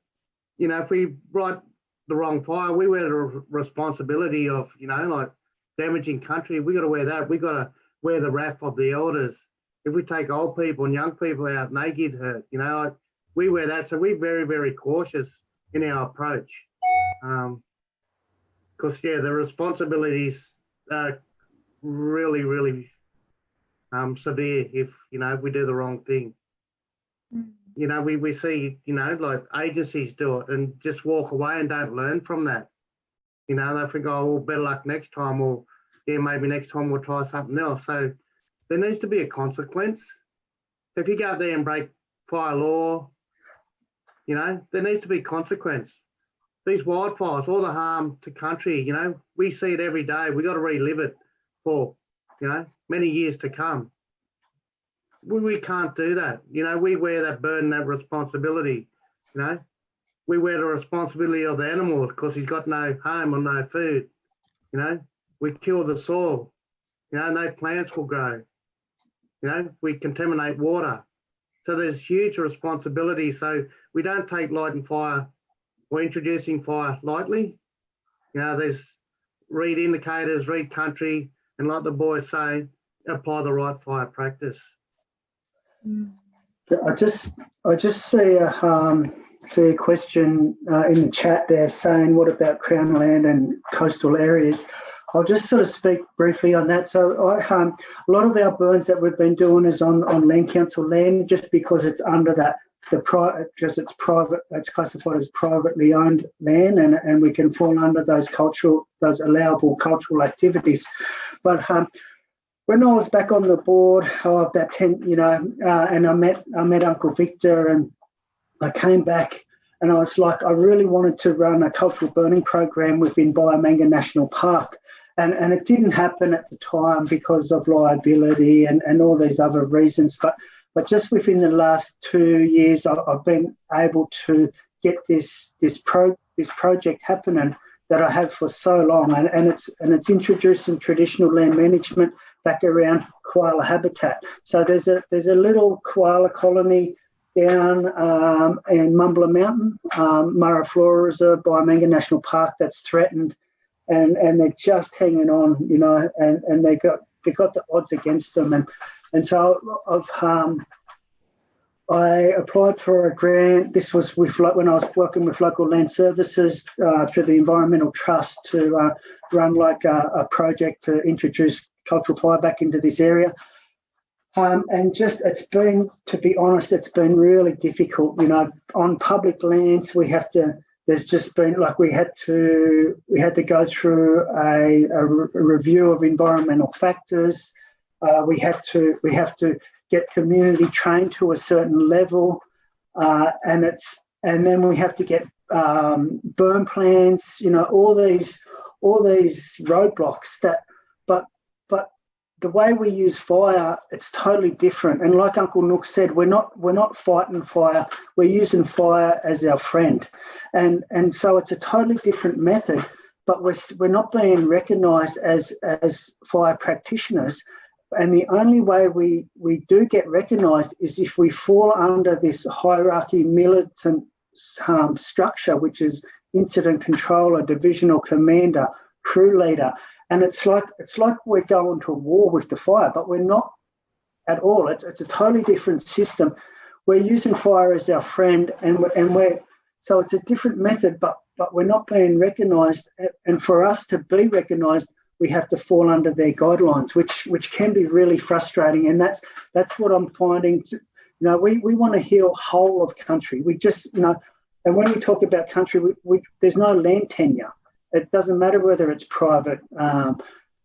you know, if we write the wrong fire, we wear the responsibility of, you know, like damaging country. We got to wear that. We got to wear the wrath of the elders. If we take old people and young people out and they get hurt, you know, like we wear that. So we're very, very cautious in our approach. Because, yeah, the responsibilities are really, really severe if, you know, we do the wrong thing. You know, we see, you know, like agencies do it and just walk away and don't learn from that. You know, they think, oh, well, better luck next time, or yeah, maybe next time we'll try something else. So there needs to be a consequence. If you go out there and break fire law, you know, there needs to be consequence. These wildfires, all the harm to country, you know, we see it every day. We got to relive it for, you know, many years to come. We can't do that. You know, we wear that burden, that responsibility. You know, we wear the responsibility of the animal because he's got no home or no food. You know, we kill the soil. You know, no plants will grow. You know, we contaminate water. So there's huge responsibility. So we don't take lighting fire or introducing fire lightly. You know, there's read indicators, read country, and like the boys say, apply the right fire practice. I just see a question in the chat there saying, what about Crown land and coastal areas? I'll just sort of speak briefly on that. So a lot of our burns that we've been doing is on land council land, just because it's under that, because it's private, it's classified as privately owned land, and we can fall under those allowable cultural activities. But when I was back on the board, about 10, you know, and I met Uncle Victor, and I came back and I was like, I really wanted to run a cultural burning program within Djamanga National Park. And it didn't happen at the time because of liability and all these other reasons. But just within the last 2 years, I've been able to get this project happening that I have for so long, and it's introducing traditional land management back around koala habitat. So there's a little koala colony down in Mumbler Mountain, Murray Flora Reserve, Biomanga National Park that's threatened, and they're just hanging on, you know, and they got the odds against them, and so I applied for a grant. This was when I was working with local land services through the Environmental Trust to run like a project to introduce cultural fire back into this area. And just, it's been, to be honest, it's been really difficult. You know, on public lands, there's just been like we had to go through a review of environmental factors. We have to get community trained to a certain level, and then we have to get burn plans. You know, all these roadblocks but the way we use fire, it's totally different. And like Uncle Nook said, we're not fighting fire. We're using fire as our friend, and so it's a totally different method. But we're not being recognised as fire practitioners. And the only way we do get recognised is if we fall under this hierarchy militant structure, which is incident controller, divisional commander, crew leader. And it's like we're going to war with the fire, but we're not at all. It's a totally different system. We're using fire as our friend, so it's a different method, but we're not being recognised. And for us to be recognised, we have to fall under their guidelines, which can be really frustrating. And that's what I'm finding. You know, we want to heal whole of country. We just, you know, and when we talk about country, there's no land tenure. It doesn't matter whether it's private,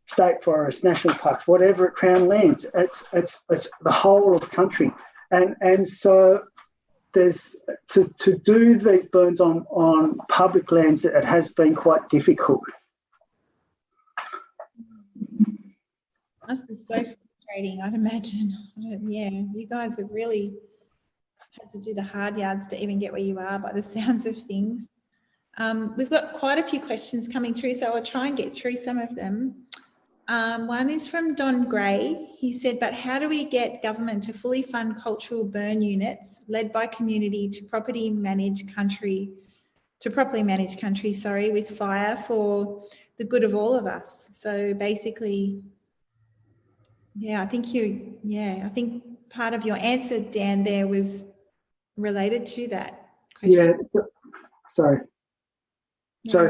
state forests, national parks, whatever, Crown lands. It's the whole of country, and so there's to do these burns on public lands. It has been quite difficult. Must be so frustrating, I'd imagine. Yeah, you guys have really had to do the hard yards to even get where you are by the sounds of things. We've got quite a few questions coming through, so I'll try and get through some of them. One is from Don Gray. He said, but how do we get government to fully fund cultural burn units led by community to properly manage country, with fire for the good of all of us? So basically, yeah, I think part of your answer, Dan, there was related to that question. Yeah, sorry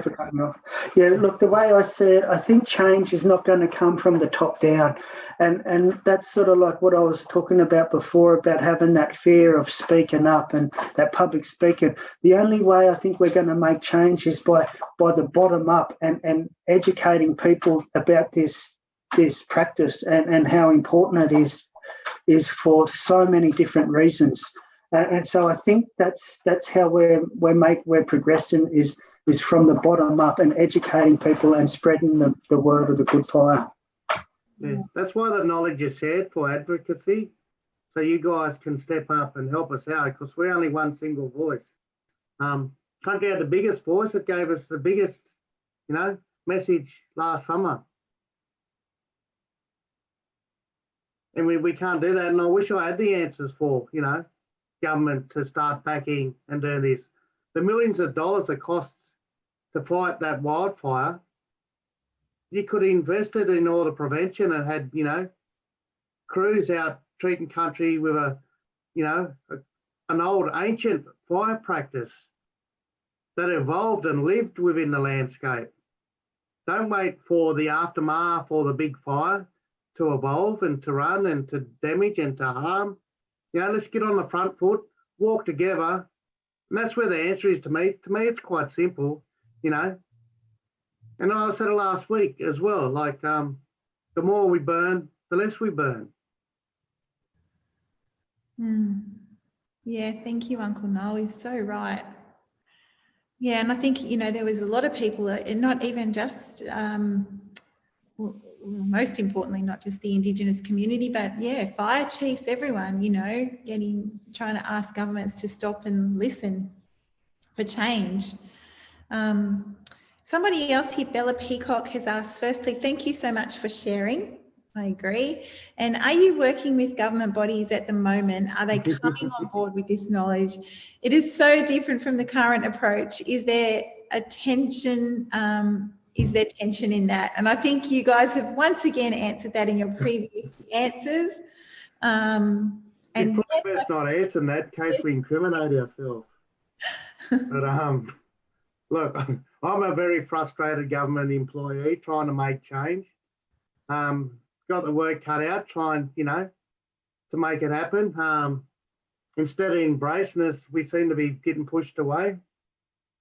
for cutting off. Yeah, look, the way I see it, I think change is not going to come from the top down. And that's sort of like what I was talking about before, about having that fear of speaking up and that public speaking. The only way I think we're going to make change is by the bottom up and educating people about this practice and how important it is for so many different reasons. And so I think that's how we're progressing is from the bottom up and educating people and spreading the word of the good fire. Yeah, that's why the knowledge is shared for advocacy, so you guys can step up and help us out, because we're only one single voice. Country had the biggest voice. It gave us the biggest, you know, message last summer. And we can't do that. And I wish I had the answers for, you know, government to start backing and doing this. The millions of dollars it costs to fight that wildfire, you could have invested in all the prevention and had, you know, crews out treating country with an old ancient fire practice that evolved and lived within the landscape. Don't wait for the aftermath or the big fire to evolve and to run and to damage and to harm. You know, let's get on the front foot, walk together. And that's where the answer is to me. To me, it's quite simple, you know. And I said it last week as well, like the more we burn, the less we burn. Yeah, thank you, Uncle Noel. You're so right. Yeah, and I think, you know, there was a lot of people, and not even just, most importantly, not just the Indigenous community, but yeah, fire chiefs, everyone, you know, trying to ask governments to stop and listen for change. Somebody else here, Bella Peacock, has asked, firstly, thank you so much for sharing. I agree. And are you working with government bodies at the moment? Are they coming on board with this knowledge? It is so different from the current approach. Is there a tension? Is there tension in that? And I think you guys have once again answered that in your previous answers. And probably best not answer that in case we incriminate ourselves. But look, I'm a very frustrated government employee trying to make change. Got the work cut out, trying, to make it happen. Instead of embracing us, we seem to be getting pushed away.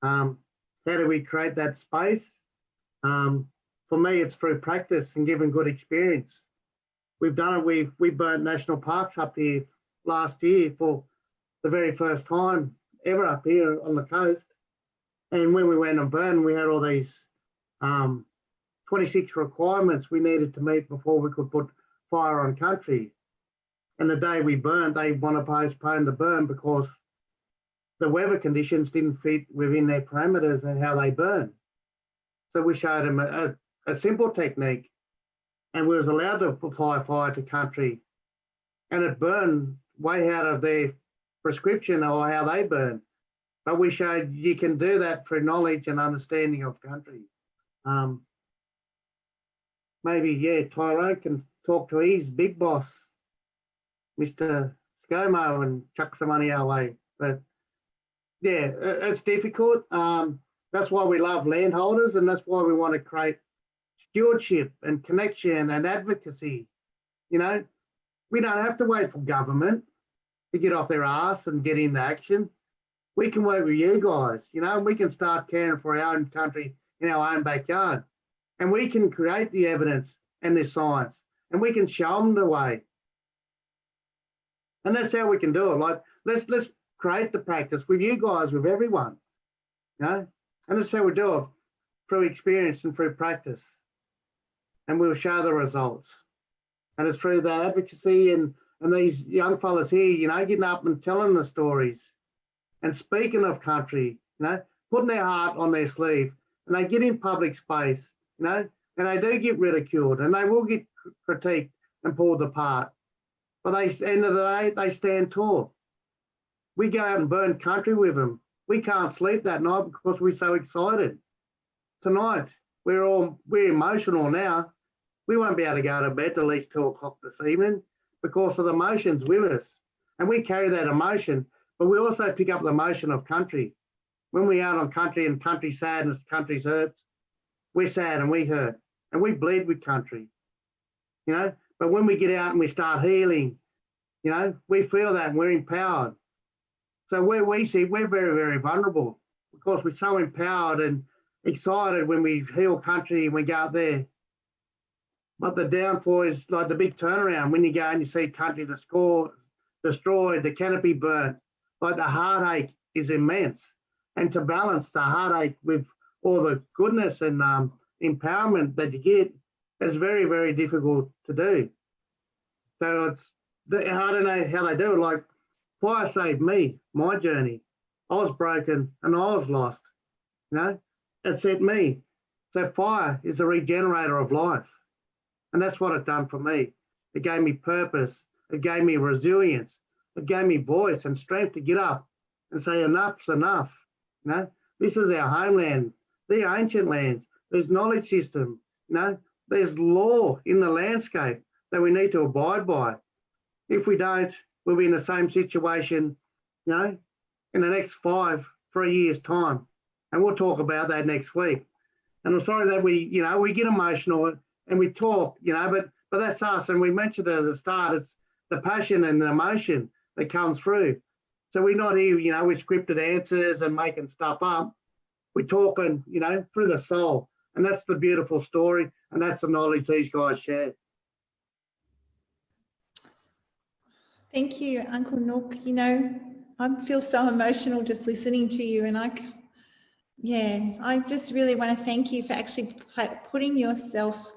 How do we create that space? For me, it's through practice and giving good experience. We've done it. We burnt national parks up here last year for the very first time ever up here on the coast. And when we went and burned, we had all these 26 requirements we needed to meet before we could put fire on country. And the day we burned, they want to postpone the burn because the weather conditions didn't fit within their parameters and how they burn. So we showed them a simple technique, and we was allowed to apply fire to country, and it burned way out of their prescription or how they burn. But we showed you can do that through knowledge and understanding of country. Maybe, Tyrone can talk to his big boss, Mr. ScoMo, and chuck some money our way. But yeah, it's difficult. That's why we love landholders, and that's why we want to create stewardship and connection and advocacy. We don't have to wait for government to get off their ass and get into action. We can work with you guys, we can start caring for our own country in our own backyard. And we can create the evidence and the science, and we can show them the way. And that's how we can do it. Like, let's create the practice with you guys, with everyone, And that's how we do it, through experience and through practice. And we'll show the results. And it's through the advocacy and these young fellas here, getting up and telling the stories and speaking of country, putting their heart on their sleeve, and they get in public space, and they do get ridiculed, and they will get critiqued and pulled apart. But at the end of the day, they stand tall. We go out and burn country with them. We can't sleep that night because we're so excited. Tonight, we're emotional now. We won't be able to go to bed till at least 2 o'clock this evening because of the emotions with us. And we carry that emotion, but we also pick up the emotion of country. When we're out on country and country's sadness, country's hurts, we're sad and we hurt and we bleed with country, But when we get out and we start healing, we feel that and we're empowered. So where we see, we're very, very vulnerable because we're so empowered and excited when we heal country and we go out there. But the downfall is like the big turnaround when you go and you see country destroyed, the canopy burnt, like the heartache is immense. And to balance the heartache with all the goodness and empowerment that you get is very, very difficult to do. So I don't know how they do it. Like, fire saved me, my journey. I was broken and I was lost, It set me. So fire is a regenerator of life. And that's what it done for me. It gave me purpose. It gave me resilience. It gave me voice and strength to get up and say enough's enough. This is our homeland, the ancient lands. There's knowledge system, there's law in the landscape that we need to abide by. If we don't, we'll be in the same situation, in the next 3 years' time. And we'll talk about that next week. And I'm sorry that we get emotional and we talk, but that's us. And we mentioned it at the start, it's the passion and the emotion that comes through. So we're not here, with scripted answers and making stuff up. We're talking, through the soul. And that's the beautiful story. And that's the knowledge these guys share. Thank you, Uncle Nook. I feel so emotional just listening to you. And I just really want to thank you for actually putting yourself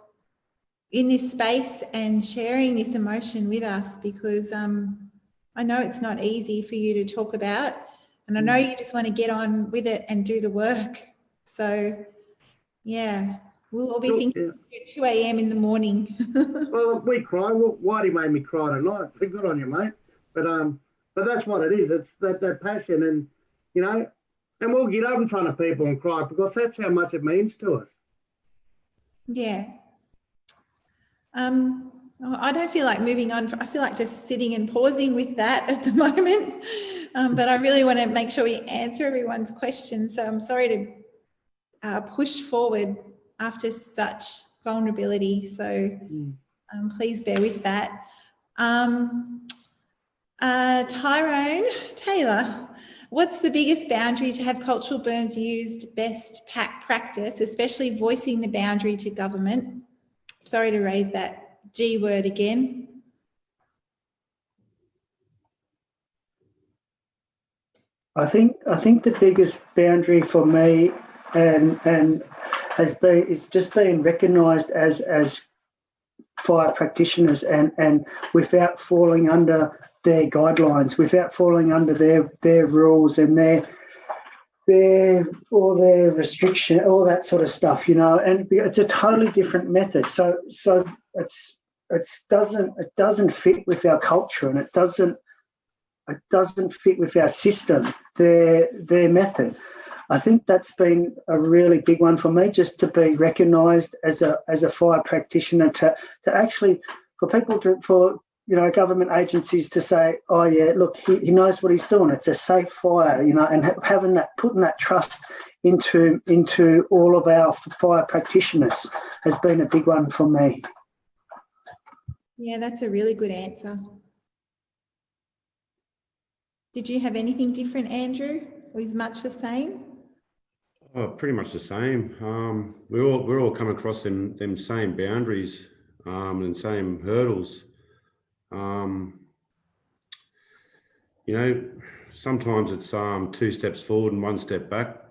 in this space and sharing this emotion with us, because I know it's not easy for you to talk about, and I know you just want to get on with it and do the work. So, We'll all be thinking at 2 a.m. in the morning. Well, we cry. Whitey made me cry tonight. So good on you, mate. But that's what it is. It's that passion, and you know, and we'll get up in front of people and cry because that's how much it means to us. Yeah. I don't feel like moving on. I feel like just sitting and pausing with that at the moment. But I really want to make sure we answer everyone's questions. So I'm sorry to push forward after such vulnerability. So please bear with that. Tyrone Taylor, what's the biggest boundary to have cultural burns used best practice, especially voicing the boundary to government? Sorry to raise that G word again. I think the biggest boundary for me and is just being recognised as fire practitioners and without falling under their guidelines, without falling under their rules and their restriction, all that sort of stuff, you know. And it's a totally different method. So it doesn't fit with our culture, and it doesn't fit with our system, their method. I think that's been a really big one for me, just to be recognised as a fire practitioner, to actually, for people for government agencies to say, oh yeah, look, he knows what he's doing. It's a safe fire, you know, and putting that trust into all of our fire practitioners has been a big one for me. Yeah, that's a really good answer. Did you have anything different, Andrew? Or is much the same? Oh, pretty much the same. We're all come across them same boundaries and same hurdles. You know, sometimes it's 2 steps forward and 1 step back.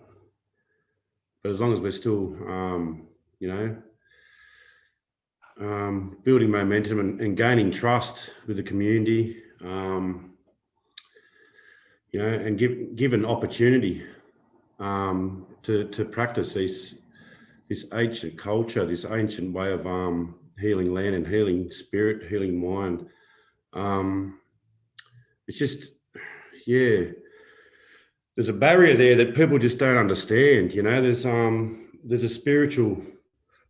But as long as we're still, building momentum and gaining trust with the community, and give an opportunity to practice this ancient culture, this ancient way of healing land and healing spirit, healing mind. It's just, there's a barrier there that people just don't understand. You know, there's a spiritual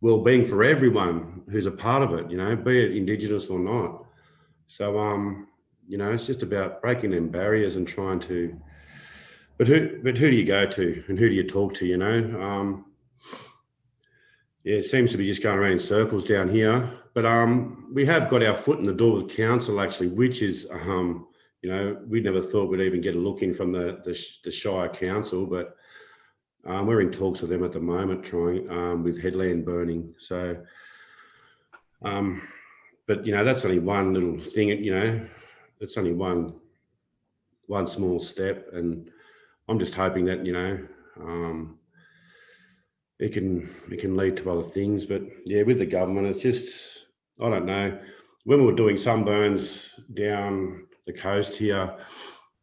well-being for everyone who's a part of it, you know, be it Indigenous or not. So, it's just about breaking them barriers and trying to, but who do you go to and who do you talk to, you know? It seems to be just going around in circles down here, but we have got our foot in the door with council actually, which is, we never thought we'd even get a look in from the Shire Council, but we're in talks with them at the moment, trying with headland burning. So, but that's only one little thing. It's only one small step, and I'm just hoping that it can lead to other things. But yeah, with the government, it's just, I don't know. When we were doing sunburns down the coast here,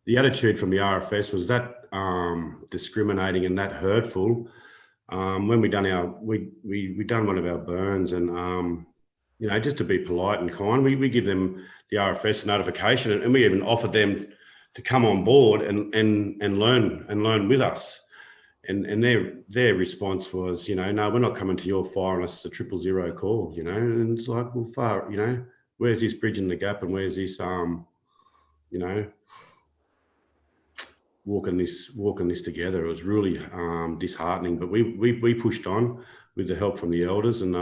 the attitude from the RFS was that discriminating and that hurtful. When we done one of our burns, and just to be polite and kind, we give them the RFS notification, and we even offered them to come on board and learn with us. And their response was, no, we're not coming to your fire unless it's a 000 call, and it's like, well, where's this bridging the gap, and where's this, walking this together? It was really disheartening, but we pushed on with the help from the elders, and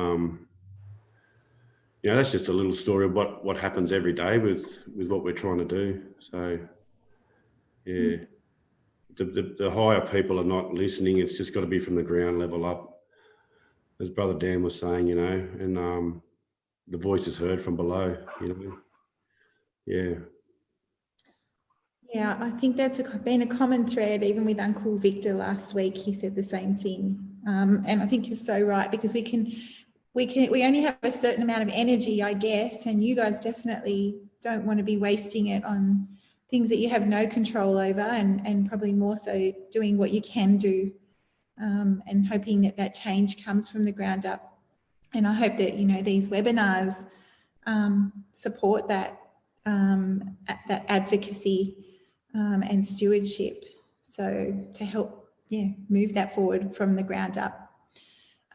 that's just a little story of what happens every day with what we're trying to do. So yeah, the higher people are not listening. It's just got to be from the ground level up, as Brother Dan was saying, and the voice is heard from below, yeah. Yeah, I think that's been a common thread, even with Uncle Victor last week. He said the same thing, and I think you're so right, because we only have a certain amount of energy, I guess, and you guys definitely don't want to be wasting it on things that you have no control over, and probably more so doing what you can do, and hoping that change comes from the ground up And I hope that, you know, these webinars support that, that advocacy and stewardship. So to help, move that forward from the ground up.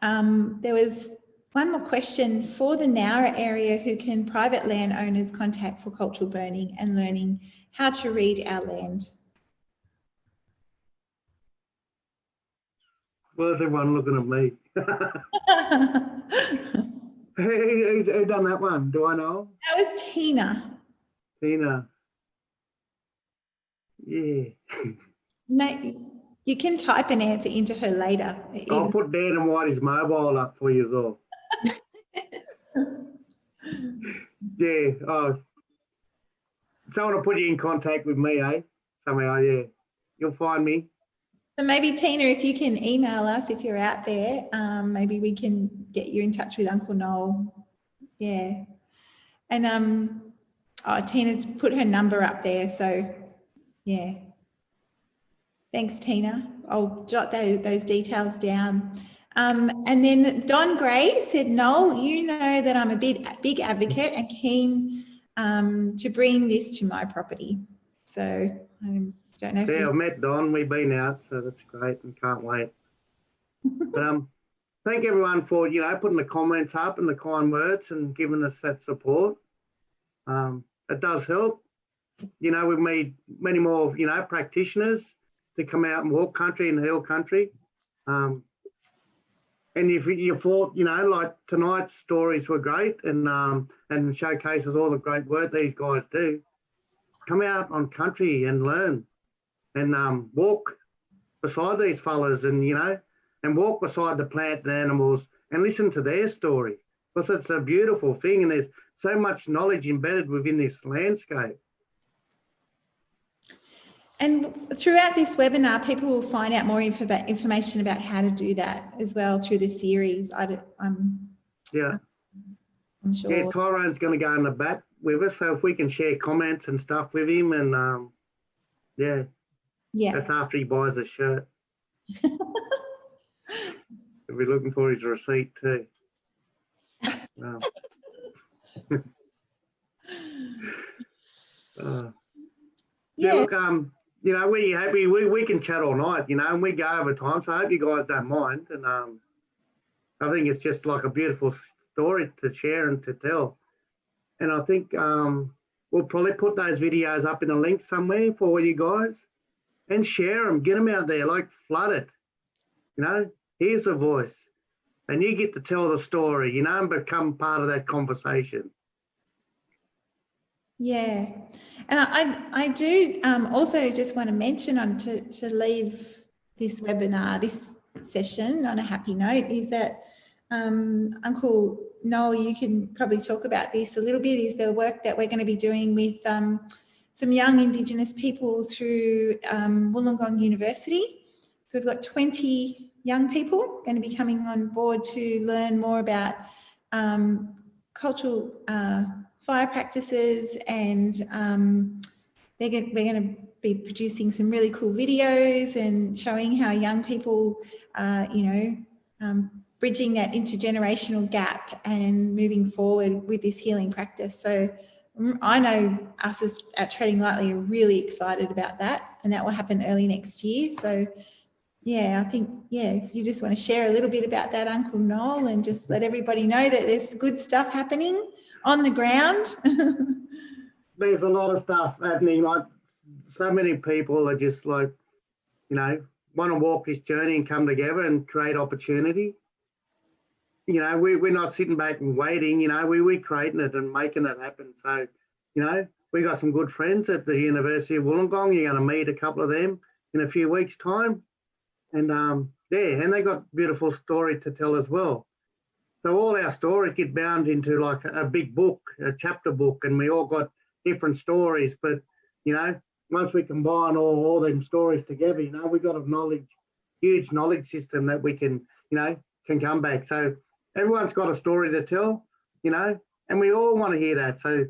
There was one more question. For the Nowra area, who can private landowners contact for cultural burning and learning how to read our land? Well, is everyone looking at me? Who done that one? Do I know? That was Tina. Tina. Yeah. No, you can type an answer into her later. I'll put Dan and Whitey's mobile up for you as well. Yeah. Oh. Someone will put you in contact with me, eh? Somehow, yeah. You'll find me. So maybe, Tina, if you can email us if you're out there, maybe we can get you in touch with Uncle Noel. Yeah. And Tina's put her number up there, so yeah. Thanks, Tina. I'll jot those details down. And then Don Gray said, Noel, you know that I'm a big advocate and keen to bring this to my property. So I don't know if I've met Don. We've been out, so that's great and can't wait. But thank everyone for, you know, putting the comments up and the kind words and giving us that support. It does help. You know, we've made many more, you know, practitioners to come out and walk country and heal country. And if you thought, you know, like tonight's stories were great and showcases all the great work these guys do, come out on country and learn and walk beside these fellas and, you know, and walk beside the plants and animals and listen to their story, because it's a beautiful thing and there's so much knowledge embedded within this landscape. And throughout this webinar, people will find out more information about how to do that as well through the series. I'm sure. Yeah, Tyrone's going to go in the back with us, so if we can share comments and stuff with him, and yeah, that's after he buys a shirt. We'll be looking for his receipt too. Yeah, look, you know, we're happy. We can chat all night, you know, and we go over time. So I hope you guys don't mind. And I think it's just like a beautiful story to share and to tell. And I think we'll probably put those videos up in a link somewhere for you guys and share them. Get them out there, like flood it. You know, here's the voice. And you get to tell the story, you know, and become part of that conversation. Yeah, and I do also just want to mention to leave this webinar, this session on a happy note, is that Uncle Noel, you can probably talk about this a little bit, is the work that we're going to be doing with some young Indigenous people through Wollongong University. So we've got 20 young people going to be coming on board to learn more about cultural fire practices, and we're going to be producing some really cool videos and showing how young people, you know, bridging that intergenerational gap and moving forward with this healing practice. So I know us at Treading Lightly are really excited about that, and that will happen early next year. So yeah, I think, yeah, if you just want to share a little bit about that, Uncle Noel, and just let everybody know that there's good stuff happening on the ground. There's a lot of stuff happening. Like, so many people are just like, you know, want to walk this journey and come together and create opportunity. You know, we're not sitting back and waiting, you know, we're creating it and making it happen. So, you know, we got some good friends at the University of Wollongong. You're going to meet a couple of them in a few weeks' time. And yeah, and they got beautiful story to tell as well. So all our stories get bound into like a big book, a chapter book, and we all got different stories. But, you know, once we combine all them stories together, you know, we got a huge knowledge system that we can, you know, can come back. So everyone's got a story to tell, you know, and we all want to hear that. So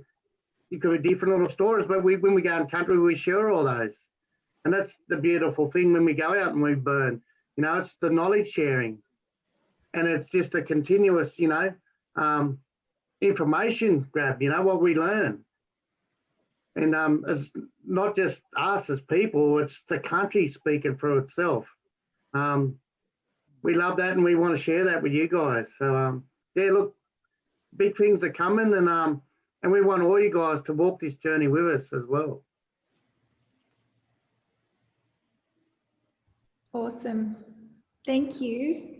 it could be different little stories, but when we go in country, we share all those. And that's the beautiful thing when we go out and we burn, you know, it's the knowledge sharing. and it's just a continuous, information grab, what we learn. And it's not just us as people, it's the country speaking for itself. We love that and we want to share that with you guys. So, yeah, look, big things are coming, and we want all you guys to walk this journey with us as well. Awesome. Thank you.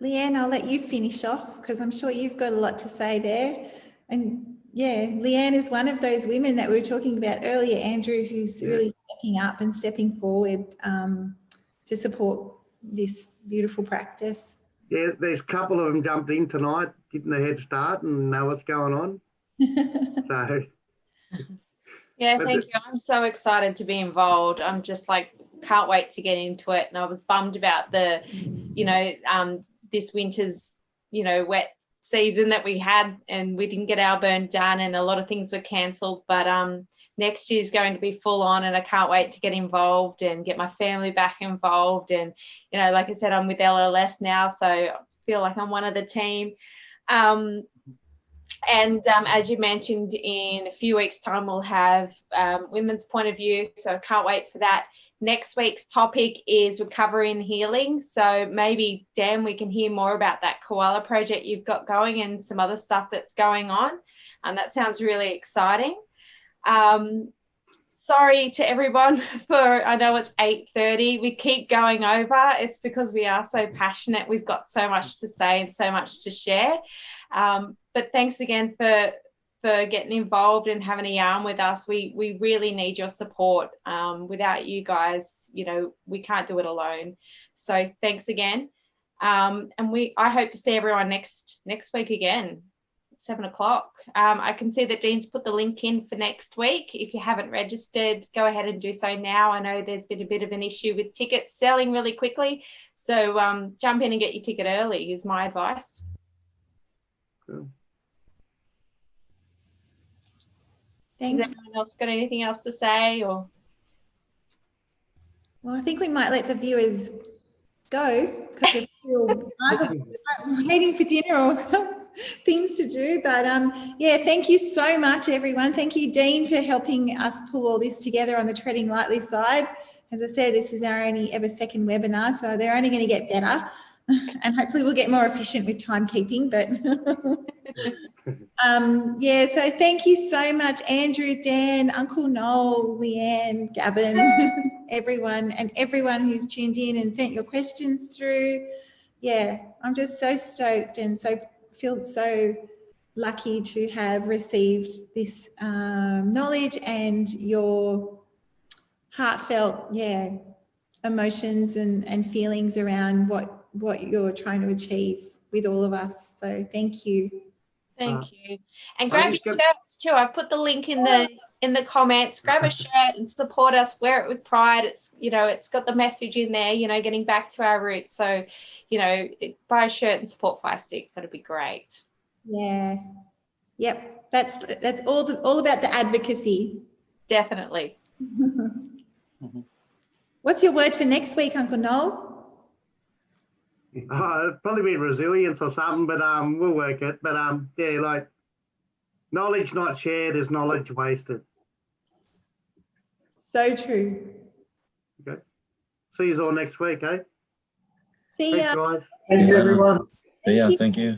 Leanne, I'll let you finish off because I'm sure you've got a lot to say there. And yeah, Leanne is one of those women that we were talking about earlier, Andrew, who's really stepping up and stepping forward to support this beautiful practice. Yeah, there's a couple of them jumped in tonight, getting a head start and know what's going on. So, yeah, thank you. I'm so excited to be involved. I'm just like, can't wait to get into it. And I was bummed about the, this winter's, wet season that we had, and we didn't get our burn done, and a lot of things were cancelled. But next year is going to be full on, and I can't wait to get involved and get my family back involved. And, like I said, I'm with LLS now, so I feel like I'm one of the team. And as you mentioned, in a few weeks' time, we'll have Women's Point of View, so I can't wait for that. Next week's topic is recovery and healing. So maybe, Dan, we can hear more about that koala project you've got going and some other stuff that's going on. And that sounds really exciting. Sorry to everyone I know it's 8:30. We keep going over. It's because we are so passionate. We've got so much to say and so much to share. But thanks again for getting involved and having a yarn with us. We really need your support. Without you guys, we can't do it alone. So thanks again. And I hope to see everyone next week again, 7 o'clock. I can see that Dean's put the link in for next week. If you haven't registered, go ahead and do so now. I know there's been a bit of an issue with tickets selling really quickly. So jump in and get your ticket early is my advice. Cool. Thanks. Has anyone else got anything else to say? Or? Well, I think we might let the viewers go because they're still either waiting for dinner or things to do. But yeah, thank you so much, everyone. Thank you, Dean, for helping us pull all this together on the Treading Lightly side. As I said, this is our only ever second webinar, so they're only going to get better. And hopefully we'll get more efficient with timekeeping. But yeah, so thank you so much, Andrew, Dan, Uncle Noel, Leanne, Gavin, everyone, and everyone who's tuned in and sent your questions through. Yeah, I'm just so stoked and feel so lucky to have received this knowledge and your heartfelt, emotions and feelings around what you're trying to achieve with all of us. So thank you. Thank you. And grab your shirts too. I put the link in the comments. Grab a shirt and support us. Wear it with pride. It's it's got the message in there, getting back to our roots. So, buy a shirt and support Fire Sticks. That'd be great. Yeah. Yep. That's all about the advocacy. Definitely. What's your word for next week, Uncle Noel? It'd probably be resilience or something, but we'll work it. But yeah, like knowledge not shared is knowledge wasted. So true. Okay. See you all next week, eh? See ya. Thanks, guys. Thanks, everyone. Yeah, thank you.